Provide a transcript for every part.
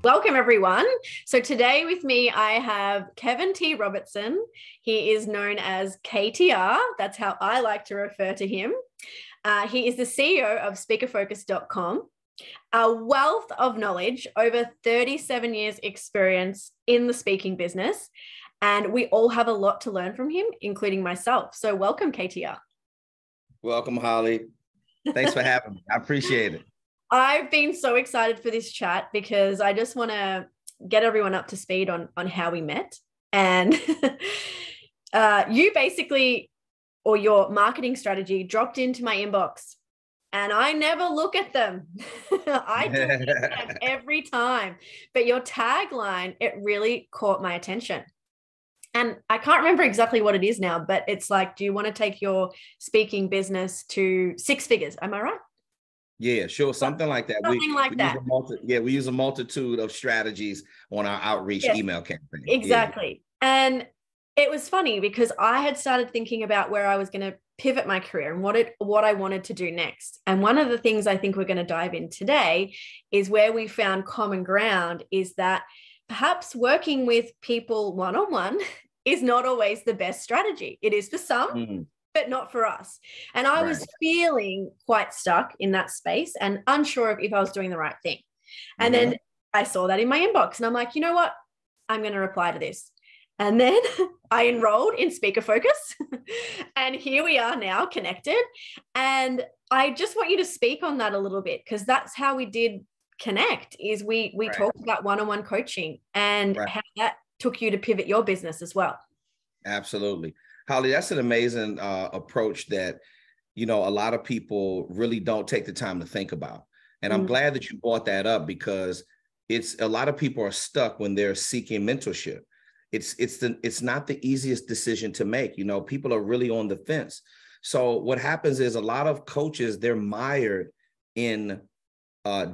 Welcome, everyone. So today with me, I have Kevin T. Robertson. He is known as KTR. That's how I like to refer to him. He is the CEO of speakerfocus.com, a wealth of knowledge, over 37 years experience in the speaking business. And we all have a lot to learn from him, including myself. So welcome, KTR. Welcome, Holly. Thanks for having me. I appreciate it. I've been so excited for this chat because I just want to get everyone up to speed on how we met. And you basically, or your marketing strategy, dropped into my inbox and I never look at them. I delete them every time. But your tagline, it really caught my attention. And I can't remember exactly what it is now, but it's like, do you want to take your speaking business to 6 figures? Am I right? Yeah, sure. Something like that. We use a multitude of strategies on our outreach email campaign. Exactly. Yeah. And it was funny because I had started thinking about where I was going to pivot my career and what I wanted to do next. And one of the things I think we're going to dive in today is where we found common ground is that perhaps working with people one-on-one is not always the best strategy. It is for some, but not for us. And I was feeling quite stuck in that space and unsure if I was doing the right thing. And then I saw that in my inbox and I'm like, you know what? I'm going to reply to this. And then I enrolled in Speaker Focus and here we are now connected. And I just want you to speak on that a little bit because that's how we did connect is we talked about one-on-one coaching and how that took you to pivot your business as well. Absolutely. Holly, that's an amazing approach that, a lot of people really don't take the time to think about. And I'm glad that you brought that up because it's a lot of people are stuck when they're seeking mentorship. It's not the easiest decision to make. People are really on the fence. So what happens is a lot of coaches, they're mired in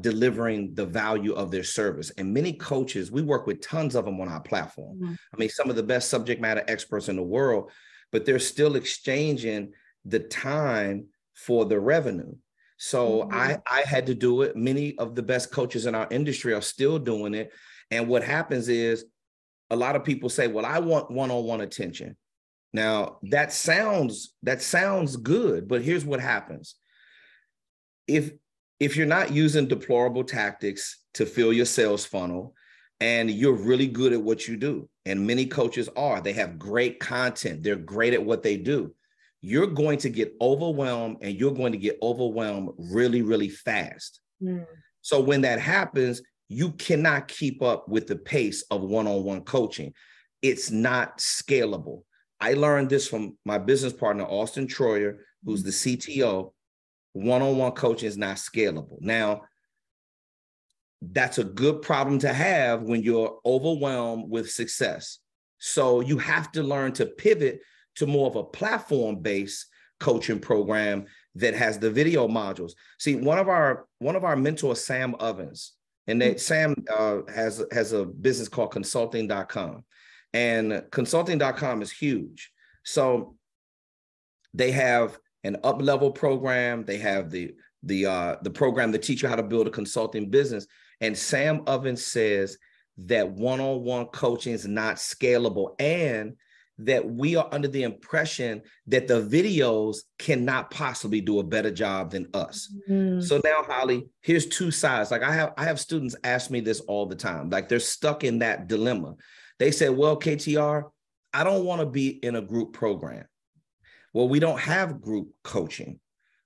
delivering the value of their service. And many coaches, we work with tons of them on our platform. I mean, some of the best subject matter experts in the world, but they're still exchanging the time for the revenue. So I had to do it. Many of the best coaches in our industry are still doing it. And what happens is a lot of people say, well, I want one-on-one attention. Now that sounds good, but here's what happens. If you're not using deplorable tactics to fill your sales funnel and you're really good at what you do, and many coaches are, they have great content, they're great at what they do, you're going to get overwhelmed and you're going to get overwhelmed really, really fast. So when that happens, you cannot keep up with the pace of one-on-one coaching. It's not scalable. I learned this from my business partner, Auston Troyer, who's the CTO. One-on-one coaching is not scalable. Now, that's a good problem to have when you're overwhelmed with success. So you have to learn to pivot to more of a platform-based coaching program that has the video modules. See, one of our mentors, Sam Ovens, and Sam has a business called consulting.com. And consulting.com is huge. So they have an up-level program. They have the program that teach you how to build a consulting business. And Sam Ovens says that one-on-one coaching is not scalable and that we are under the impression that the videos cannot possibly do a better job than us. So now, Holly, here's two sides. Like I have students ask me this all the time. Like they're stuck in that dilemma. They say, well, KTR, I don't want to be in a group program. Well, we don't have group coaching.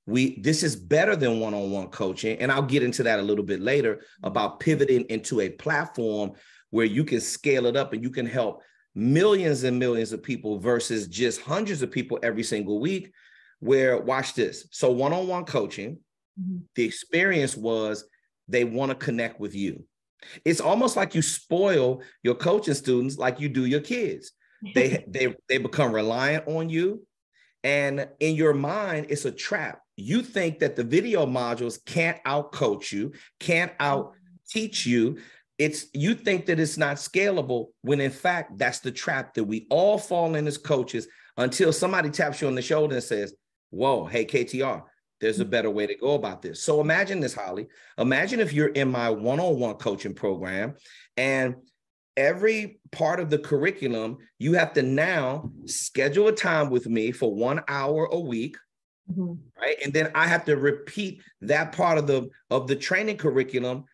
This is better than one-on-one coaching. And I'll get into that a little bit later about pivoting into a platform where you can scale it up and you can help millions and millions of people versus just hundreds of people every single week where, watch this. So one-on-one coaching, the experience was they want to connect with you. It's almost like you spoil your coaching students like you do your kids. They become reliant on you. And in your mind, it's a trap. You think that the video modules can't out-coach you, can't out-teach you. You think that it's not scalable when in fact, that's the trap that we all fall in as coaches until somebody taps you on the shoulder and says, whoa, hey, KTR, there's a better way to go about this. So imagine this, Holly. Imagine if you're in my one-on-one coaching program, and every part of the curriculum, you have to now schedule a time with me for 1 hour a week, right? And then I have to repeat that part of the training curriculum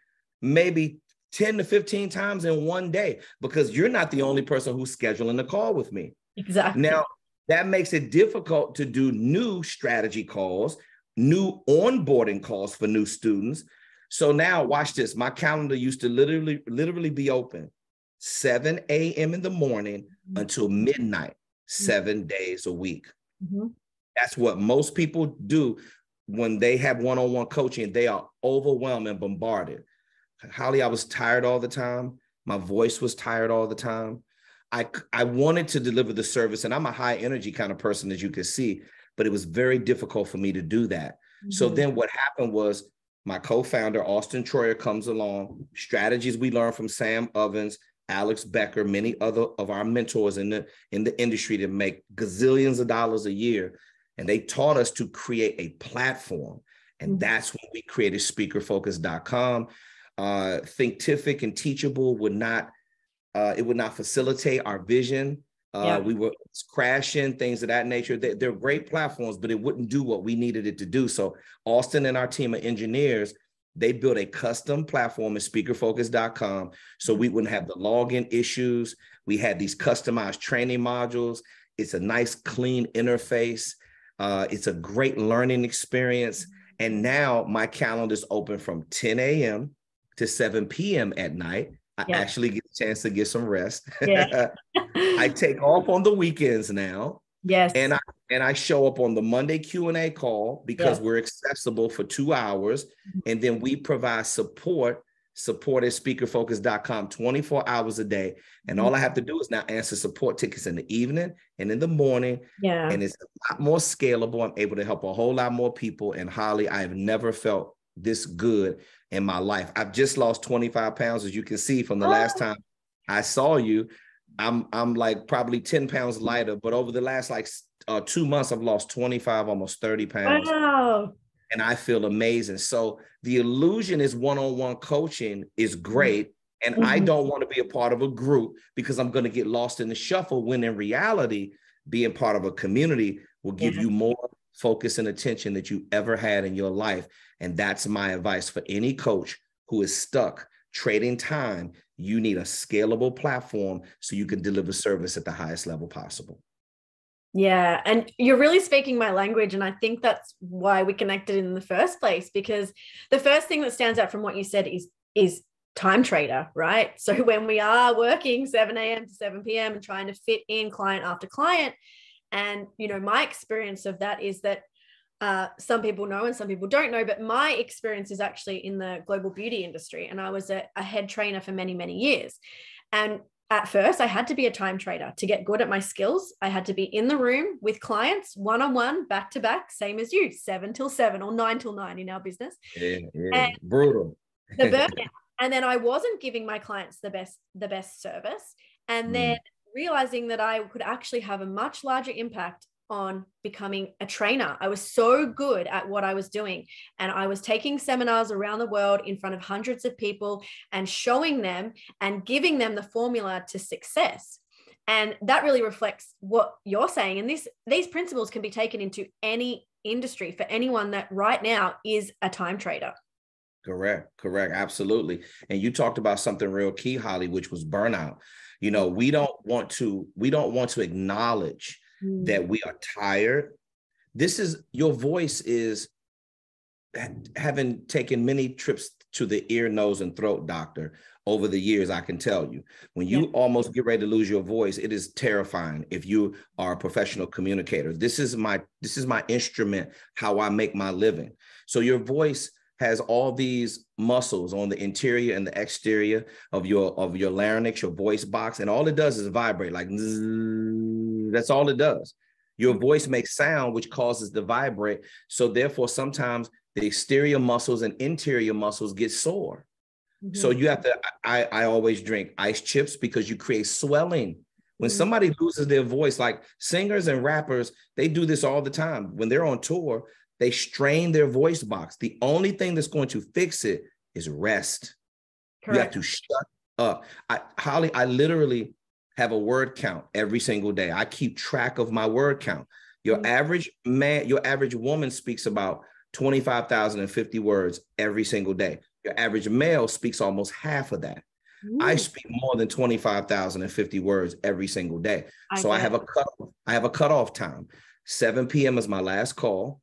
maybe 10 to 15 times in one day, because you're not the only person who's scheduling the call with me. Exactly. Now, that makes it difficult to do new strategy calls, new onboarding calls for new students. So now watch this. My calendar used to literally be open 7 a.m. in the morning until midnight, 7 days a week. That's what most people do when they have one-on-one coaching. They are overwhelmed and bombarded. Holly, I was tired all the time. My voice was tired all the time. I wanted to deliver the service, and I'm a high energy kind of person, as you can see, but it was very difficult for me to do that. So then what happened was my co-founder, Auston Troyer, comes along, strategies we learned from Sam Ovens, Alex Becker, many other of our mentors in the industry that make gazillions of dollars a year. And they taught us to create a platform. And that's when we created speakerfocus.com. Thinkific and Teachable would not facilitate our vision. We were crashing, things of that nature. They're great platforms, but it wouldn't do what we needed it to do. So Auston and our team of engineers, they built a custom platform at speakerfocus.com so we wouldn't have the login issues. We had these customized training modules. It's a nice, clean interface. It's a great learning experience. And now my calendar is open from 10 a.m. to 7 p.m. at night. I actually get a chance to get some rest. I take off on the weekends now. Yes. And I show up on the Monday Q&A call because we're accessible for 2 hours. And then we provide support at speakerfocus.com 24 hours a day. And all I have to do is now answer support tickets in the evening and in the morning. And it's a lot more scalable. I'm able to help a whole lot more people. And Holly, I have never felt this good in my life. I've just lost 25 pounds, as you can see from the last time I saw you. I'm like probably 10 pounds lighter, but over the last 2 months, I've lost 25, almost 30 pounds. Wow. And I feel amazing. So the illusion is one-on-one coaching is great. And I don't want to be a part of a group because I'm going to get lost in the shuffle, when in reality, being part of a community will give you more focus and attention that you ever had in your life. And that's my advice for any coach who is stuck trading time. You need a scalable platform so you can deliver service at the highest level possible. Yeah. And you're really speaking my language. And I think that's why we connected in the first place, because the first thing that stands out from what you said is time trader, right? So when we are working 7 a.m. to 7 p.m. and trying to fit in client after client, and, my experience of that is that some people know and some people don't know, but my experience is actually in the global beauty industry. And I was a head trainer for many, many years. And at first I had to be a time trader to get good at my skills. I had to be in the room with clients, one-on-one, back to back, same as you, 7 till 7 or 9 till 9 in our business. And brutal. The burnout. And then I wasn't giving my clients the best service. And then realizing that I could actually have a much larger impact on becoming a trainer. I was so good at what I was doing, and I was taking seminars around the world in front of hundreds of people and showing them and giving them the formula to success. And that really reflects what you're saying. And these principles can be taken into any industry for anyone that right now is a time trader. Correct. Absolutely. And you talked about something real key, Holly, which was burnout. We don't want to acknowledge that we are tired. Your voice is having taken many trips to the ear, nose, and throat doctor over the years. I can tell you, when you almost get ready to lose your voice, it is terrifying if you are a professional communicator. This is my instrument, how I make my living. So your voice has all these muscles on the interior and the exterior of your larynx, your voice box, and all it does is vibrate like zzz. That's all it does. Your voice makes sound, which causes the vibrate. So therefore, sometimes the exterior muscles and interior muscles get sore. So you have to, I always drink ice chips because you create swelling. When somebody loses their voice, like singers and rappers, they do this all the time. When they're on tour, They strain their voice box. The only thing that's going to fix it is rest. Correct. You have to shut up. Holly, I literally have a word count every single day. I keep track of my word count. Your average man, your average woman speaks about 25,050 words every single day. Your average male speaks almost half of that. I speak more than 25,050 words every single day. I have a cutoff time. 7 p.m. is my last call.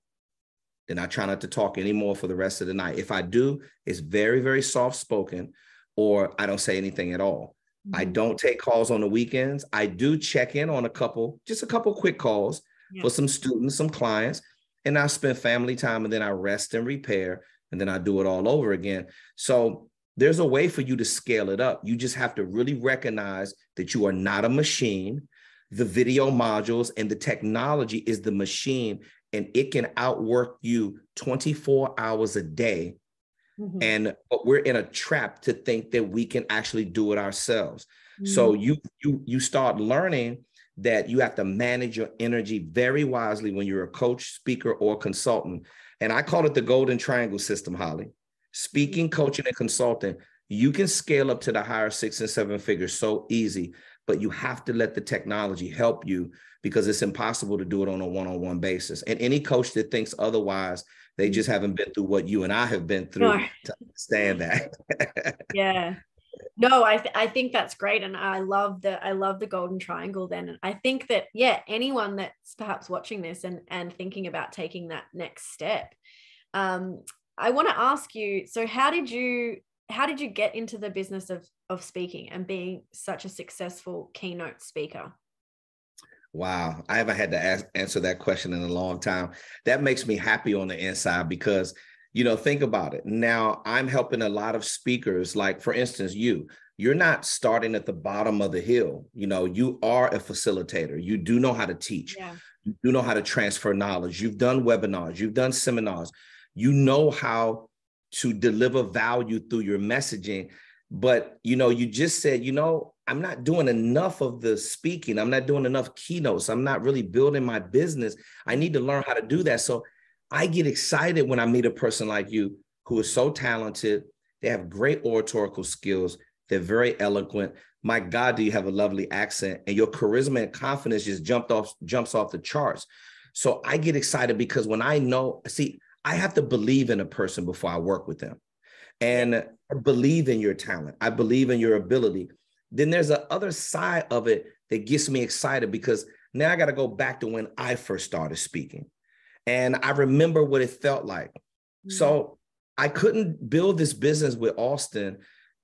Then I try not to talk anymore for the rest of the night. If I do, it's very, very soft spoken, or I don't say anything at all. I don't take calls on the weekends. I do check in on just a couple quick calls for some students, some clients, and I spend family time, and then I rest and repair, and then I do it all over again. So there's a way for you to scale it up. You just have to really recognize that you are not a machine. The video modules and the technology is the machine, and it can outwork you 24 hours a day. But we're in a trap to think that we can actually do it ourselves. So you start learning that you have to manage your energy very wisely when you're a coach, speaker, or consultant. And I call it the golden triangle system, Holly. Speaking, coaching, and consulting. You can scale up to the higher 6 and 7 figures so easy, but you have to let the technology help you, because it's impossible to do it on a one-on-one basis. And any coach that thinks otherwise, they just haven't been through what you and I have been through to understand that. Yeah. No, I think that's great. And I love the golden triangle then. And I think that, anyone that's perhaps watching this and thinking about taking that next step, I want to ask you, so how did you get into the business of speaking and being such a successful keynote speaker? Wow. I haven't had to answer that question in a long time. That makes me happy on the inside because, think about it. Now I'm helping a lot of speakers. Like, for instance, you're not starting at the bottom of the hill. You are a facilitator. You do know how to teach. Yeah. You do know how to transfer knowledge. You've done webinars. You've done seminars. You know how to deliver value through your messaging. But, you just said, I'm not doing enough of the speaking. I'm not doing enough keynotes. I'm not really building my business. I need to learn how to do that. So I get excited when I meet a person like you who is so talented. They have great oratorical skills. They're very eloquent. My God, do you have a lovely accent, and your charisma and confidence just jumps off the charts. So I get excited because when I have to believe in a person before I work with them. And I believe in your talent. I believe in your ability. Then there's a other side of it that gets me excited, because now I got to go back to when I first started speaking. And I remember what it felt like. So I couldn't build this business with Auston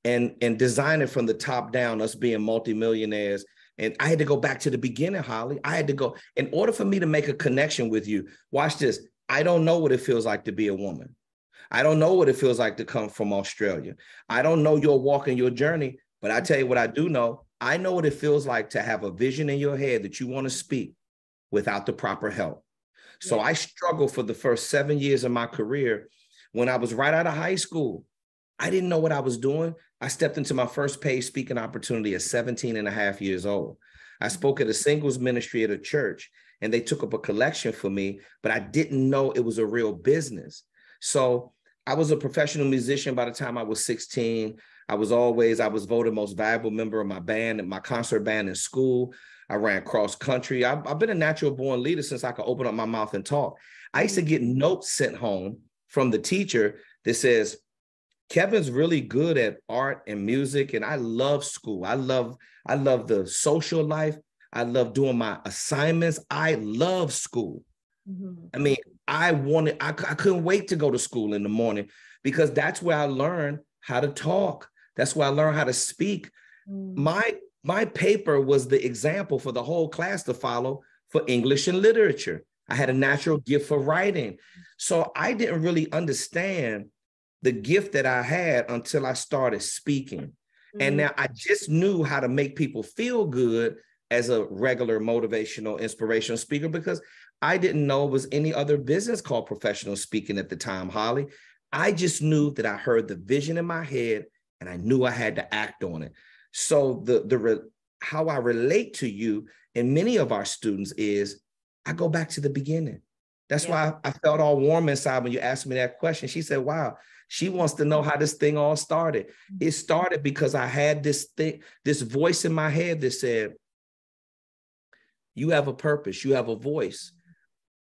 and design it from the top down, us being multimillionaires. And I had to go back to the beginning, Holly. I had to go, in order for me to make a connection with you. Watch this. I don't know what it feels like to be a woman. I don't know what it feels like to come from Australia. I don't know your walk and your journey, but I tell you what I do know. I know what it feels like to have a vision in your head that you want to speak without the proper help. So I struggled for the first 7 years of my career. When I was right out of high school, I didn't know what I was doing. I stepped into my first paid speaking opportunity at 17 and a half years old. I spoke at a singles ministry at a church, and they took up a collection for me, but I didn't know it was a real business. So I was a professional musician by the time I was 16. I was voted most valuable member of my band and my concert band in school. I ran cross country. I've been a natural born leader since I could open up my mouth and talk. I used to get notes sent home from the teacher that says, Kevin's really good at art and music, and I love school. I love the social life. I love doing my assignments. I love school. I mean, I couldn't wait to go to school in the morning, because that's where I learned how to talk. That's where I learned how to speak. My paper was the example for the whole class to follow for English and literature. I had a natural gift for writing. So I didn't really understand the gift that I had until I started speaking. And now I just knew how to make people feel good as a regular motivational, inspirational speaker, because I didn't know it was any other business called professional speaking at the time, Holly. I just knew that I heard the vision in my head, and I knew I had to act on it. So how I relate to you and many of our students is I go back to the beginning. That's why I felt all warm inside when you asked me that question. She said, wow, she wants to know how this thing all started. It started because I had this voice in my head that said, you have a purpose, you have a voice.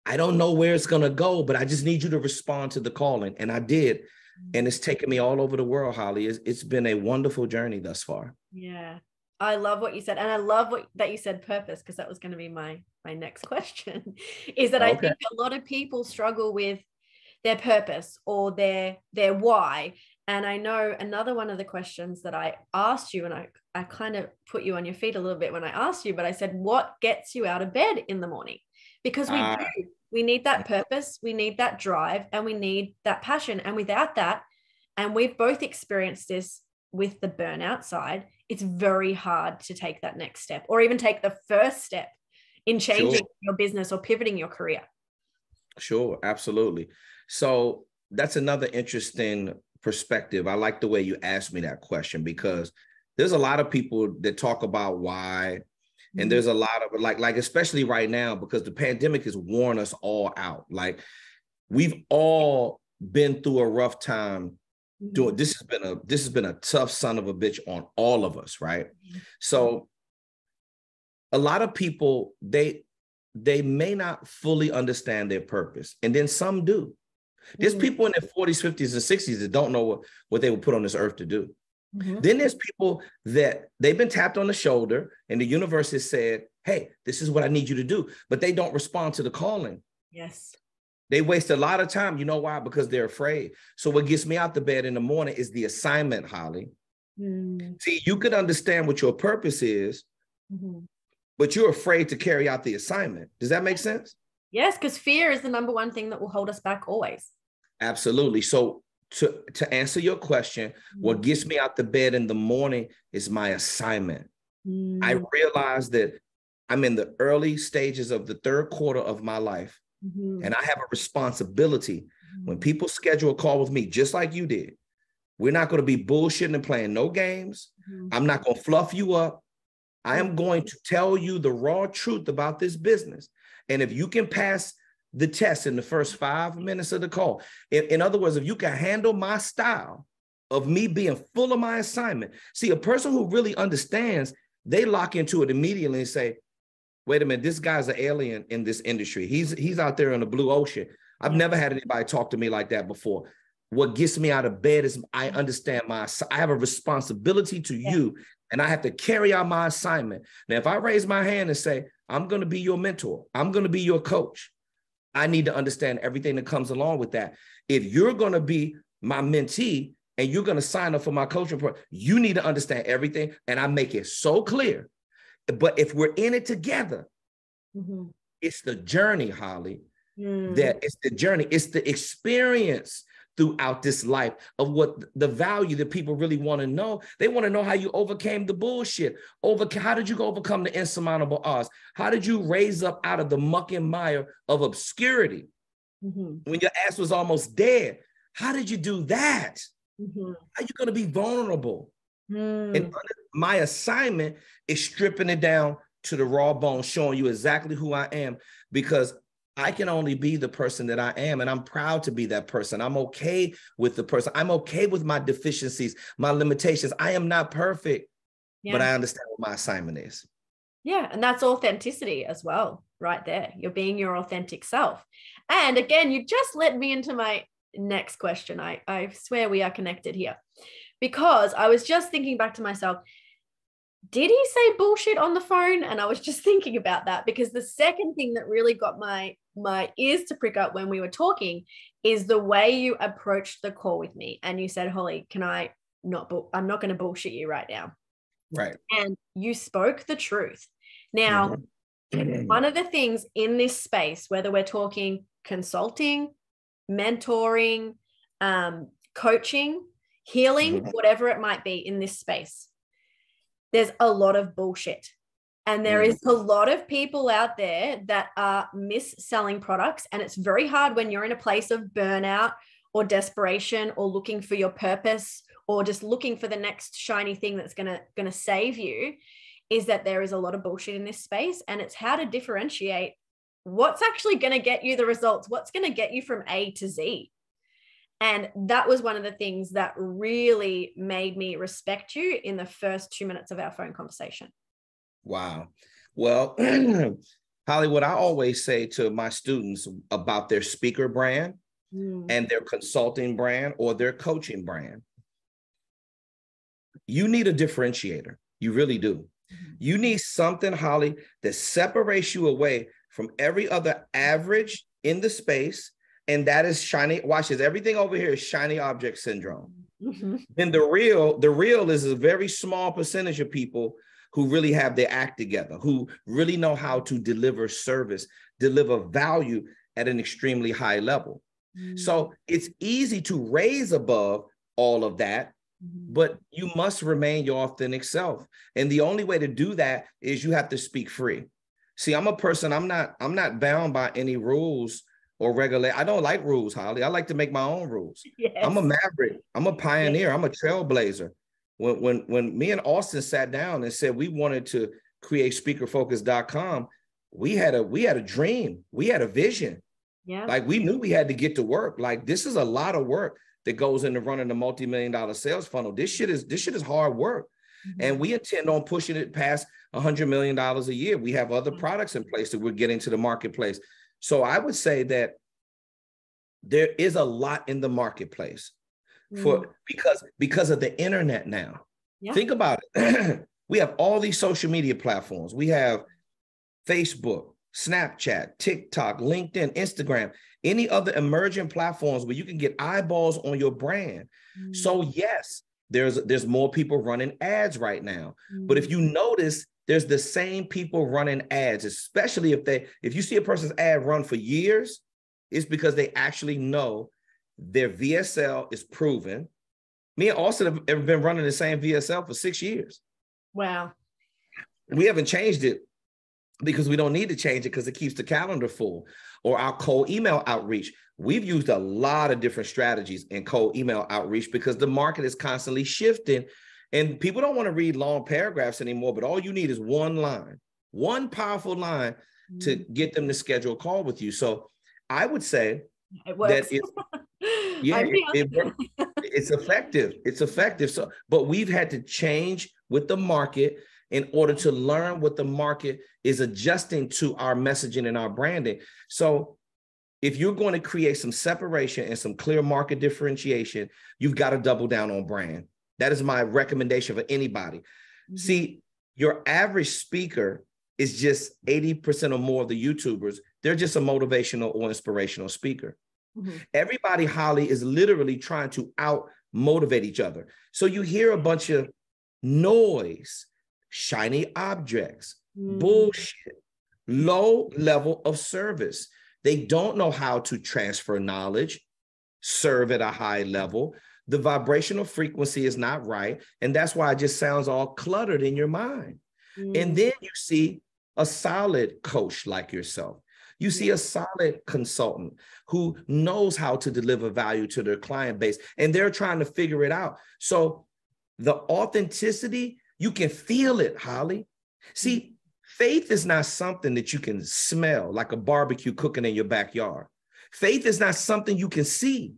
I don't know where it's going to go, but I just need you to respond to the calling. And I did. And it's taken me all over the world, Holly. It's been a wonderful journey thus far. Yeah. I love what you said. And I love that you said purpose, because that was going to be my next question, is that I think a lot of people struggle with their purpose or their why. And I know another one of the questions that I asked you, and I kind of put you on your feet a little bit when I asked you, but I said, what gets you out of bed in the morning? Because we need that purpose, we need that drive, and we need that passion. And without that, and we've both experienced this with the burnout side, it's very hard to take that next step, or even take the first step in changing your business or pivoting your career. Sure, absolutely. So that's another interesting perspective. I like the way you asked me that question, because there's a lot of people that talk about why, and there's a lot of like especially right now, because the pandemic has worn us all out. Like, we've all been through a rough time. This has been a tough son of a bitch on all of us, right? So a lot of people, they may not fully understand their purpose, and then some do. There's people in their 40s, 50s, and 60s that don't know what they were put on this earth to do. Then there's people that they've been tapped on the shoulder and the universe has said, hey, this is what I need you to do, but they don't respond to the calling. Yes. They waste a lot of time. You know why? Because they're afraid. So what gets me out the bed in the morning is the assignment, Holly. See, you can understand what your purpose is, but you're afraid to carry out the assignment. Does that make sense? Yes, because fear is the number one thing that will hold us back always. Absolutely. So to answer your question, what gets me out the bed in the morning is my assignment. I realize that I'm in the early stages of the third quarter of my life, and I have a responsibility. When people schedule a call with me, just like you did, we're not going to be bullshitting and playing no games. I'm not going to fluff you up. I am going to tell you the raw truth about this business. And if you can pass the test in the first 5 minutes of the call, in other words, if you can handle my style of me being full of my assignment, see, a person who really understands, they lock into it immediately and say, wait a minute, this guy's an alien in this industry. He's out there in the blue ocean. I've never had anybody talk to me like that before. What gets me out of bed is I understand I have a responsibility to you, and I have to carry out my assignment. Now, if I raise my hand and say, I'm going to be your mentor, I'm going to be your coach, I need to understand everything that comes along with that. If you're going to be my mentee and you're going to sign up for my coaching program, you need to understand everything. And I make it so clear. But if we're in it together, it's the journey, Holly. That it's the journey. It's the experience throughout this life of what the value that people really want to know. They want to know how you overcame the bullshit. How did you overcome the insurmountable odds? How did you raise up out of the muck and mire of obscurity when your ass was almost dead? How did you do that? How are you going to be vulnerable? And my assignment is stripping it down to the raw bone, showing you exactly who I am, because I can only be the person that I am, and I'm proud to be that person. I'm okay with the person. I'm okay with my deficiencies, my limitations. I am not perfect, but I understand what my assignment is. Yeah, and that's authenticity as well, right there. You're being your authentic self. And again, you just led me into my next question. I swear we are connected here, because I was just thinking back to myself, did he say bullshit on the phone? And I was just thinking about that, because the second thing that really got my ears to prick up when we were talking is the way you approached the call with me. And you said, Holly, I'm not going to bullshit you right now. Right. And you spoke the truth. Now, one of the things in this space, whether we're talking consulting, mentoring, coaching, healing, whatever it might be in this space, there's a lot of bullshit. And there is a lot of people out there that are mis-selling products. And it's very hard when you're in a place of burnout or desperation or looking for your purpose or just looking for the next shiny thing that's going to save you, is that there is a lot of bullshit in this space. And it's how to differentiate what's actually going to get you the results? What's going to get you from A to Z? And that was one of the things that really made me respect you in the first 2 minutes of our phone conversation. Wow. Well, Holly, what I always say to my students about their speaker brand and their consulting brand or their coaching brand, you need a differentiator. You really do. You need something, Holly, that separates you away from every other average in the space. And that is shiny. Watch this. Everything over here is shiny object syndrome. And the real is a very small percentage of people who really have their act together, who really know how to deliver service, deliver value at an extremely high level. So it's easy to raise above all of that, but you must remain your authentic self. And the only way to do that is you have to speak free. See, I'm a person, I'm not bound by any rules or regulate. I don't like rules, Holly. I like to make my own rules. Yes. I'm a maverick. I'm a pioneer. Yes. I'm a trailblazer. When me and Auston sat down and said we wanted to create speakerfocus.com, we had a dream. We had a vision. Yeah. Like we knew we had to get to work. Like this is a lot of work that goes into running a multi-million-dollar sales funnel. This shit is hard work. And we intend on pushing it past $100 million a year. We have other products in place that we're getting to the marketplace. So I would say that there is a lot in the marketplace because of the internet now. Yeah. Think about it. We have all these social media platforms. We have Facebook, Snapchat, TikTok, LinkedIn, Instagram, any other emerging platforms where you can get eyeballs on your brand. So yes, there's more people running ads right now. But if you notice, there's the same people running ads, especially if you see a person's ad run for years, it's because they actually know their VSL is proven. Me and Auston have been running the same VSL for 6 years. Wow. We haven't changed it because we don't need to change it because it keeps the calendar full. Or our cold email outreach. We've used a lot of different strategies in cold email outreach because the market is constantly shifting. And people don't want to read long paragraphs anymore, but all you need is one line, one powerful line to get them to schedule a call with you. So I would say that it's effective. It's effective. So, but we've had to change with the market in order to learn what the market is adjusting to our messaging and our branding. So if you're going to create some separation and some clear market differentiation, you've got to double down on brand. That is my recommendation for anybody. See, your average speaker is just 80% or more of the YouTubers. They're just a motivational or inspirational speaker. Everybody, Holly, is literally trying to out-motivate each other. So you hear a bunch of noise, shiny objects, bullshit, low level of service. They don't know how to transfer knowledge, serve at a high level. The vibrational frequency is not right. And that's why it just sounds all cluttered in your mind. And then you see a solid coach like yourself. You see a solid consultant who knows how to deliver value to their client base, and they're trying to figure it out. So the authenticity, you can feel it, Holly. See, faith is not something that you can smell like a barbecue cooking in your backyard. Faith is not something you can see.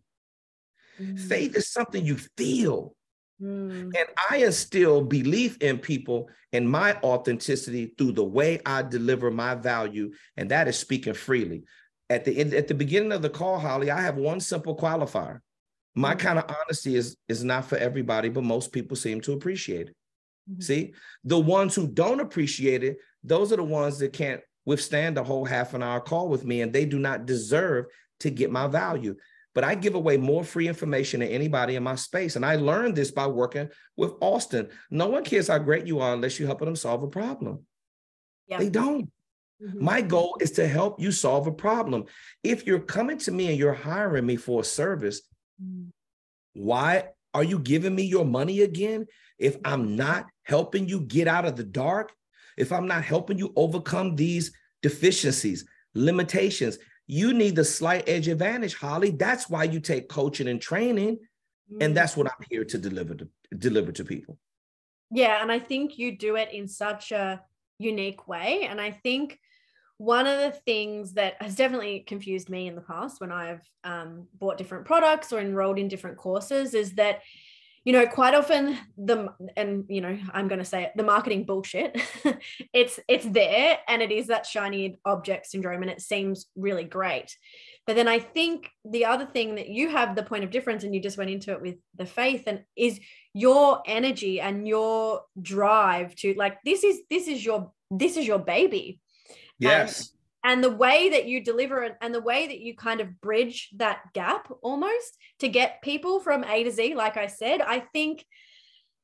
Faith is something you feel. And I instill belief in people and my authenticity through the way I deliver my value, and that is speaking freely. At the beginning of the call, Holly, I have one simple qualifier. My kind of honesty is not for everybody, but most people seem to appreciate it. See, the ones who don't appreciate it, those are the ones that can't withstand a whole half an hour call with me, and they do not deserve to get my value. But I give away more free information than anybody in my space. And I learned this by working with Auston. No one cares how great you are unless you're helping them solve a problem. Yeah. They don't. My goal is to help you solve a problem. If you're coming to me and you're hiring me for a service, why are you giving me your money again? If I'm not helping you get out of the dark, if I'm not helping you overcome these deficiencies, limitations, you need the slight edge advantage, Holly. That's why you take coaching and training. And that's what I'm here to deliver to people. Yeah. And I think you do it in such a unique way. And I think one of the things that has definitely confused me in the past when I've bought different products or enrolled in different courses is that, quite often I'm going to say it, the marketing bullshit, it's there, and it is that shiny object syndrome, and it seems really great. But then I think the other thing that you have the point of difference, and you just went into it with the faith, and is your energy and your drive to, like, this is your baby. Yes. And the way that you deliver it, and the way that you kind of bridge that gap almost to get people from A to Z, like I said, I think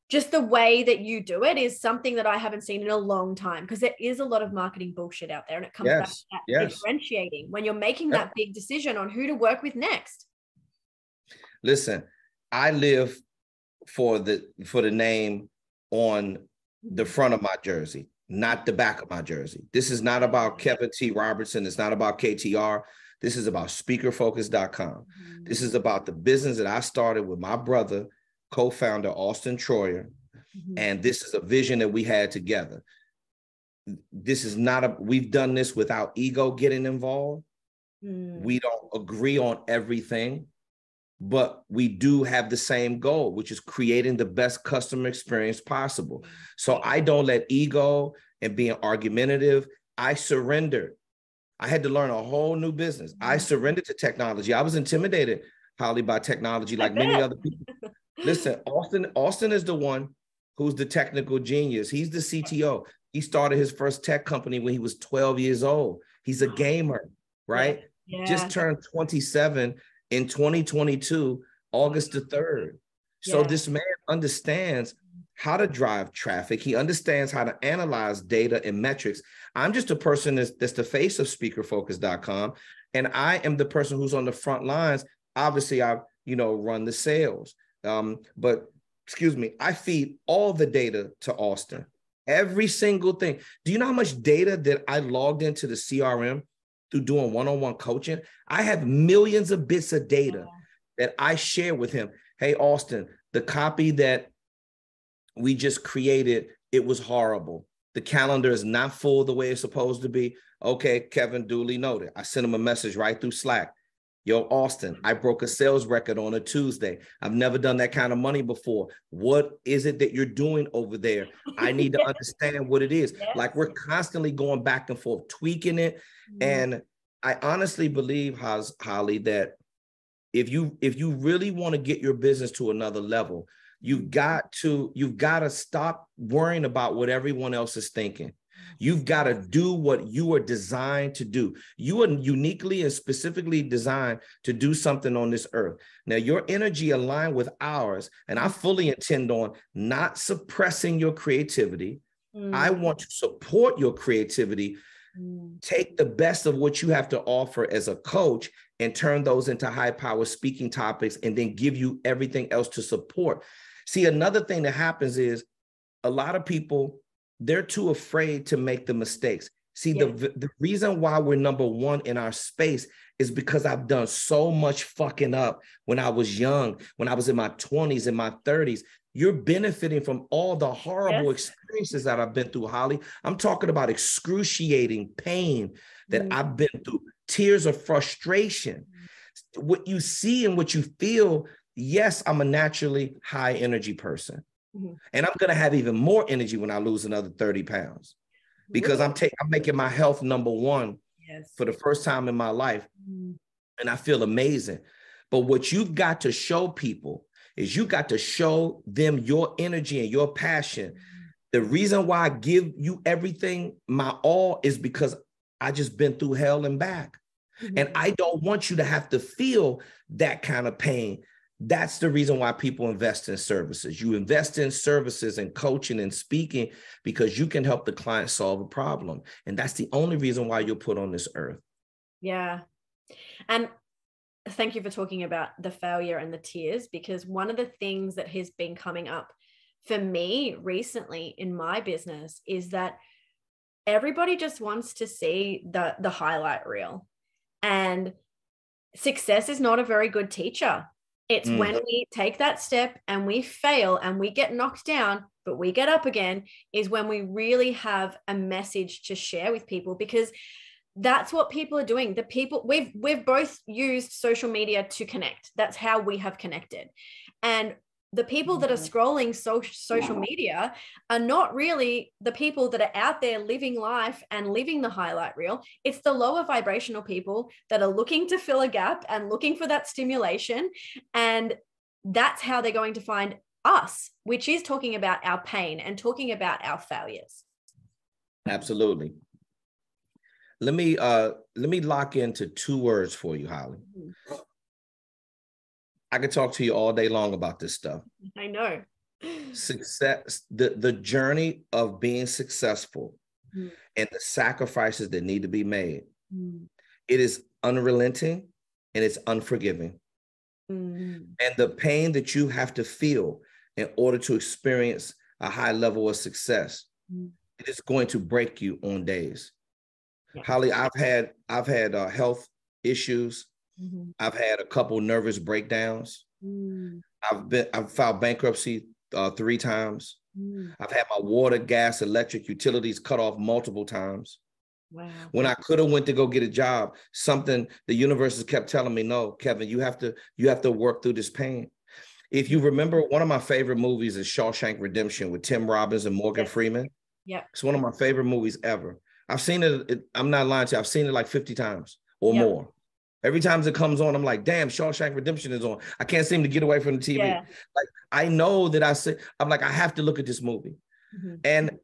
just the way that you do it is something that I haven't seen in a long time, because there is a lot of marketing bullshit out there, and it comes back to that differentiating when you're making that big decision on who to work with next. Listen, I live for the name on the front of my jersey, not the back of my jersey. This is not about Kevin T. Robertson. It's not about KTR. This is about speakerfocus.com. Mm-hmm. This is about the business that I started with my brother, co-founder Auston Troyer. Mm-hmm. And this is a vision that we had together. This is not we've done this without ego getting involved. We don't agree on everything, but we do have the same goal, which is creating the best customer experience possible. So I don't let ego and being argumentative. I surrendered. I had to learn a whole new business. I surrendered to technology. I was intimidated, Holly, by technology, like many other people. Listen, Auston is the one who's the technical genius. He's the CTO. He started his first tech company when he was 12 years old. He's a gamer, right? Yeah. Just turned 27 in 2022, August the 3rd. So this man understands how to drive traffic. He understands how to analyze data and metrics. I'm just a person that's the face of speakerfocus.com. And I am the person who's on the front lines. Obviously, I run the sales. But excuse me, I feed all the data to Auston. Every single thing. Do you know how much data that I logged into the CRM through doing one-on-one coaching? I have millions of bits of data that I share with him. Hey, Auston, the copy that we just created, it was horrible. The calendar is not full the way it's supposed to be. Okay, Kevin, duly noted. I sent him a message right through Slack. Yo, Auston, I broke a sales record on a Tuesday. I've never done that kind of money before. What is it that you're doing over there? I need to understand what it is. Yes. Like, we're constantly going back and forth, tweaking it. And I honestly believe, Holly, that if you really want to get your business to another level, you've got to stop worrying about what everyone else is thinking. You've got to do what you are designed to do. You are uniquely and specifically designed to do something on this earth. Now, your energy aligned with ours, and I fully intend on not suppressing your creativity. I want to support your creativity. Take the best of what you have to offer as a coach and turn those into high-power speaking topics, and then give you everything else to support. See, another thing that happens is a lot of people, they're too afraid to make the mistakes. See, the reason why we're number one in our space is because I've done so much fucking up when I was young, when I was in my 20s and my 30s. You're benefiting from all the horrible experiences that I've been through, Holly. I'm talking about excruciating pain that I've been through, tears of frustration. What you see and what you feel, yes, I'm a naturally high energy person. And I'm going to have even more energy when I lose another 30 pounds, because I'm making my health number one for the first time in my life. And I feel amazing. But what you've got to show people is you got to show them your energy and your passion. The reason why I give you everything, my all, is because I just been through hell and back. And I don't want you to have to feel that kind of pain. That's the reason why people invest in services. You invest in services and coaching and speaking because you can help the client solve a problem. And that's the only reason why you're put on this earth. Yeah. And thank you for talking about the failure and the tears, because one of the things that has been coming up for me recently in my business is that everybody just wants to see the highlight reel. And success is not a very good teacher. It's when we take that step and we fail and we get knocked down, but we get up again, is when we really have a message to share with people. Because That's what people are doing. The people, we've both used social media to connect. That's how we have connected. And the people that are scrolling social media are not really the people that are out there living life and living the highlight reel. It's the lower vibrational people that are looking to fill a gap and looking for that stimulation. And that's how they're going to find us, which is talking about our pain and talking about our failures. Absolutely. Let me lock into 2 words for you, Holly. I could talk to you all day long about this stuff. I know. Success, the journey of being successful and the sacrifices that need to be made. It is unrelenting and it's unforgiving. And the pain that you have to feel in order to experience a high level of success, it is going to break you on days. Yeah. Holly, I've had health issues. I've had a couple nervous breakdowns. I've filed bankruptcy 3 times. I've had my water, gas, electric, utilities cut off multiple times. Wow. When I could have went to go get a job, the universe has kept telling me, no, Kevin, you have to work through this pain. If you remember, one of my favorite movies is Shawshank Redemption with Tim Robbins and Morgan Freeman. Yeah. It's one of my favorite movies ever. I've seen it. I'm not lying to you. I've seen it like 50 times or more. Every time it comes on, I'm like, damn, Shawshank Redemption is on. I can't seem to get away from the TV. Yeah. Like, I know that I'm like, I have to look at this movie. And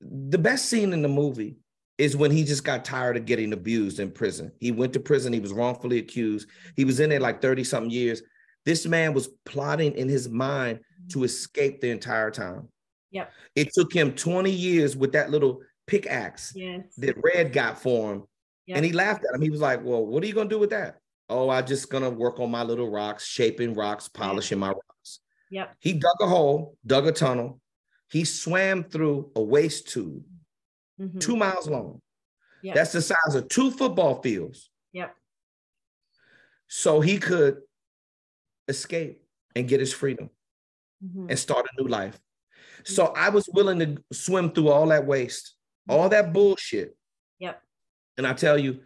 the best scene in the movie is when he just got tired of getting abused in prison. He went to prison. He was wrongfully accused. He was in there like 30 something years. This man was plotting in his mind to escape the entire time. Yep. It took him 20 years with that little pickaxe that Red got for him. Yep. And he laughed at him. He was like, well, what are you going to do with that? Oh, I'm just going to work on my little rocks, shaping rocks, polishing my rocks. Yep. He dug a hole, dug a tunnel. He swam through a waste tube, 2 miles long. Yep. That's the size of 2 football fields. Yep. So he could escape and get his freedom and start a new life. So I was willing to swim through all that waste, all that bullshit. Yep. And I tell you,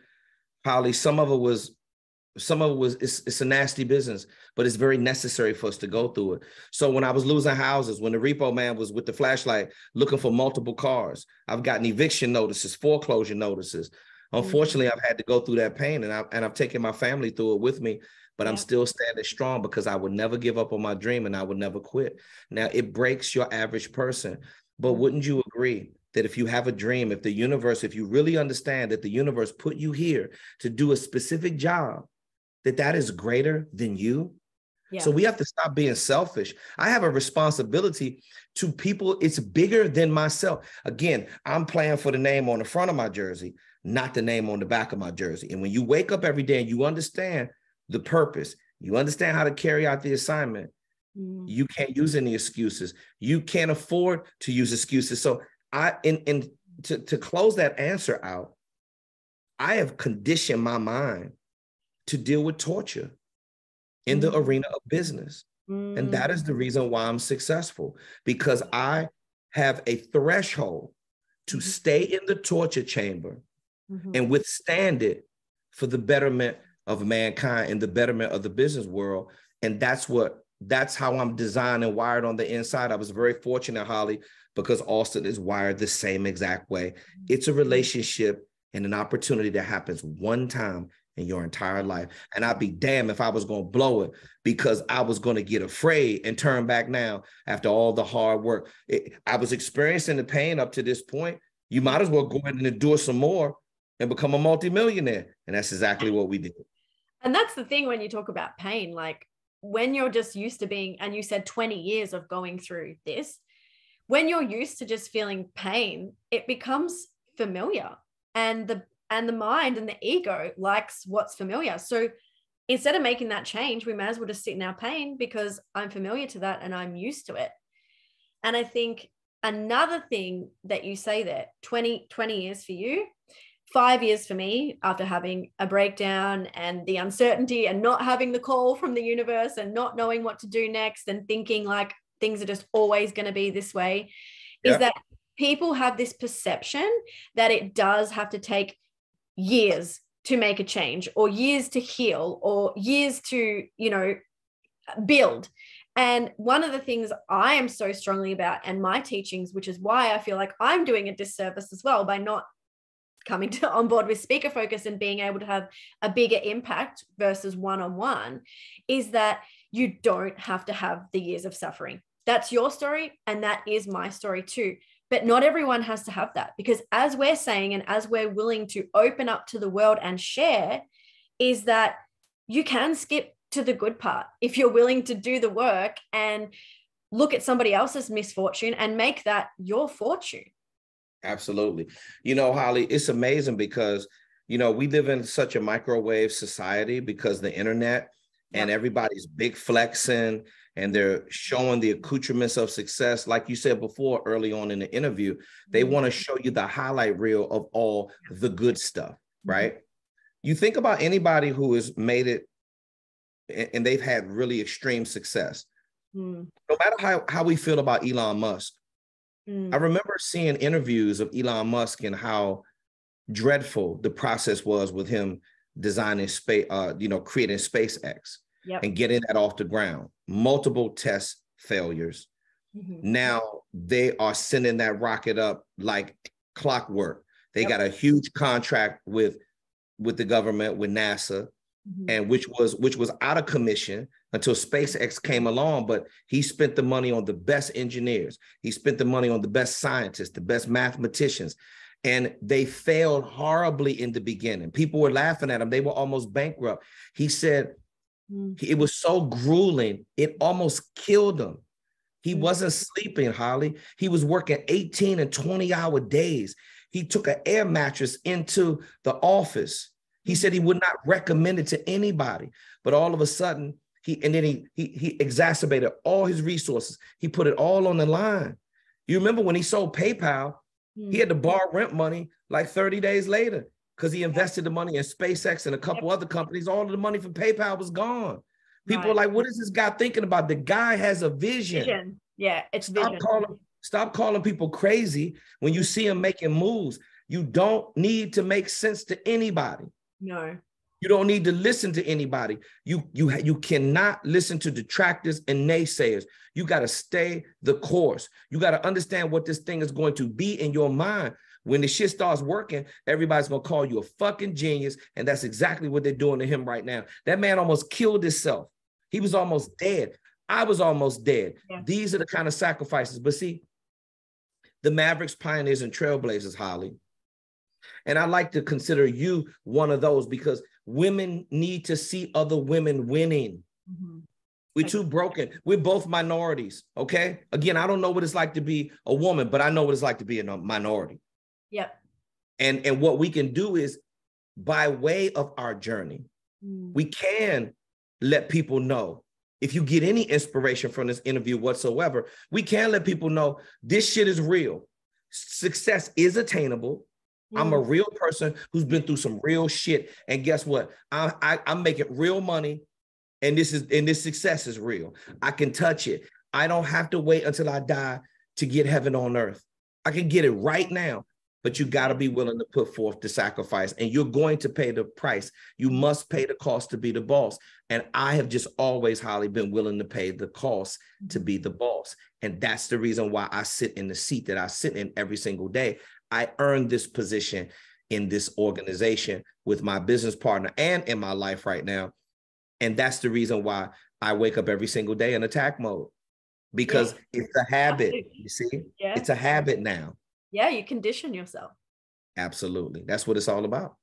Holly, some of it was, it's a nasty business, but it's very necessary for us to go through it. So when I was losing houses, when the repo man was with the flashlight looking for multiple cars, I've gotten eviction notices, foreclosure notices. Unfortunately, I've had to go through that pain, and I've taken my family through it with me, but I'm still standing strong because I would never give up on my dream and I would never quit. Now, it breaks your average person, but wouldn't you agree that if you have a dream, if you really understand that the universe put you here to do a specific job, that is greater than you? Yeah. So we have to stop being selfish. I have a responsibility to people. It's bigger than myself. Again, I'm playing for the name on the front of my jersey, not the name on the back of my jersey. And when you wake up every day and you understand the purpose, you understand how to carry out the assignment, you can't use any excuses. You can't afford to use excuses. So to close that answer out, I have conditioned my mind to deal with torture in the arena of business. And that is the reason why I'm successful, because I have a threshold to stay in the torture chamber and withstand it for the betterment of mankind and the betterment of the business world. And that's how I'm designed and wired on the inside. I was very fortunate, Holly, because Auston is wired the same exact way. It's a relationship and an opportunity that happens one time in your entire life. And I'd be damned if I was going to blow it because I was going to get afraid and turn back now after all the hard work. I was experiencing the pain up to this point. You might as well go ahead and endure some more and become a multimillionaire. And that's exactly what we did. And that's the thing when you talk about pain, like when you're just used to being, and you said 20 years of going through this, when you're used to just feeling pain, it becomes familiar. And the mind and the ego likes what's familiar. So instead of making that change, we may as well just sit in our pain because I'm familiar to that and I'm used to it. And I think another thing that you say there, 20 years for you, 5 years for me after having a breakdown and the uncertainty and not having the call from the universe and not knowing what to do next and thinking like things are just always going to be this way, is that people have this perception that it does have to take years to make a change, or years to heal, or years to, build. And one of the things I am so strongly about, and my teachings, which is why I feel like I'm doing a disservice as well by not coming on board with Speaker Focus and being able to have a bigger impact versus one-on-one, is that you don't have to have the years of suffering. That's your story, and that is my story too. But not everyone has to have that, because as we're saying, and as we're willing to open up to the world and share, is that you can skip to the good part if you're willing to do the work and look at somebody else's misfortune and make that your fortune. Absolutely. Holly, it's amazing because, we live in such a microwave society because the internet, and everybody's big flexing and they're showing the accoutrements of success. Like you said before, early on in the interview, they want to show you the highlight reel of all the good stuff, right? You think about anybody who has made it and they've had really extreme success. No matter how we feel about Elon Musk, I remember seeing interviews of Elon Musk and how dreadful the process was with him designing space, creating SpaceX and getting that off the ground. Multiple test failures. Now they are sending that rocket up like clockwork. They got a huge contract with the government, with NASA, and which was out of commission until SpaceX came along. But he spent the money on the best engineers. He spent the money on the best scientists, the best mathematicians. And they failed horribly in the beginning. People were laughing at him. They were almost bankrupt. He said it was so grueling, it almost killed him. He wasn't sleeping, Holly. He was working 18 and 20-hour days. He took an air mattress into the office. He said he would not recommend it to anybody. But all of a sudden, he exacerbated all his resources. He put it all on the line. You remember when he sold PayPal, he had to borrow rent money like 30 days later because he invested the money in SpaceX and a couple other companies. All of the money from PayPal was gone. People are like, what is this guy thinking about? The guy has a vision. Yeah, it's vision. vision. Stop calling people crazy when you see him making moves. You don't need to make sense to anybody. No. You don't need to listen to anybody. You cannot listen to detractors and naysayers. You got to stay the course. You got to understand what this thing is going to be in your mind. When the shit starts working, everybody's going to call you a fucking genius. And that's exactly what they're doing to him right now. That man almost killed himself. He was almost dead. I was almost dead. Yeah. These are the kind of sacrifices. But see, the Mavericks, pioneers, and trailblazers, Holly. And I like to consider you one of those because women need to see other women winning. We're too broken. We're both minorities, okay? Again, I don't know what it's like to be a woman, but I know what it's like to be a minority. Yep. And what we can do is, by way of our journey, we can let people know. If you get any inspiration from this interview whatsoever, we can let people know this shit is real. Success is attainable. I'm a real person who's been through some real shit. And guess what? I'm making real money. And this success is real. I can touch it. I don't have to wait until I die to get heaven on earth. I can get it right now. But you got to be willing to put forth the sacrifice. And you're going to pay the price. You must pay the cost to be the boss. And I have just always, Holly, been willing to pay the cost to be the boss. And that's the reason why I sit in the seat that I sit in every single day. I earned this position in this organization with my business partner and in my life right now. And that's the reason why I wake up every single day in attack mode, because it's a habit. You see, it's a habit now. Yeah, you condition yourself. Absolutely. That's what it's all about.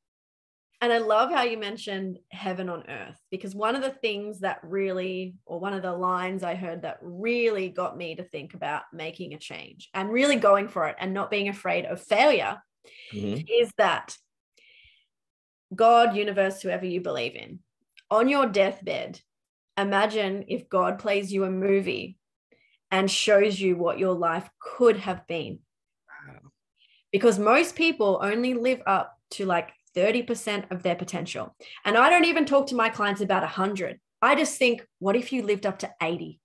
And I love how you mentioned heaven on earth, because one of the things that really, or one of the lines I heard that really got me to think about making a change and really going for it and not being afraid of failure is that God, universe, whoever you believe in, on your deathbed, imagine if God plays you a movie and shows you what your life could have been. Wow. Because most people only live up to like 30% of their potential. And I don't even talk to my clients about 100. I just think, what if you lived up to 80?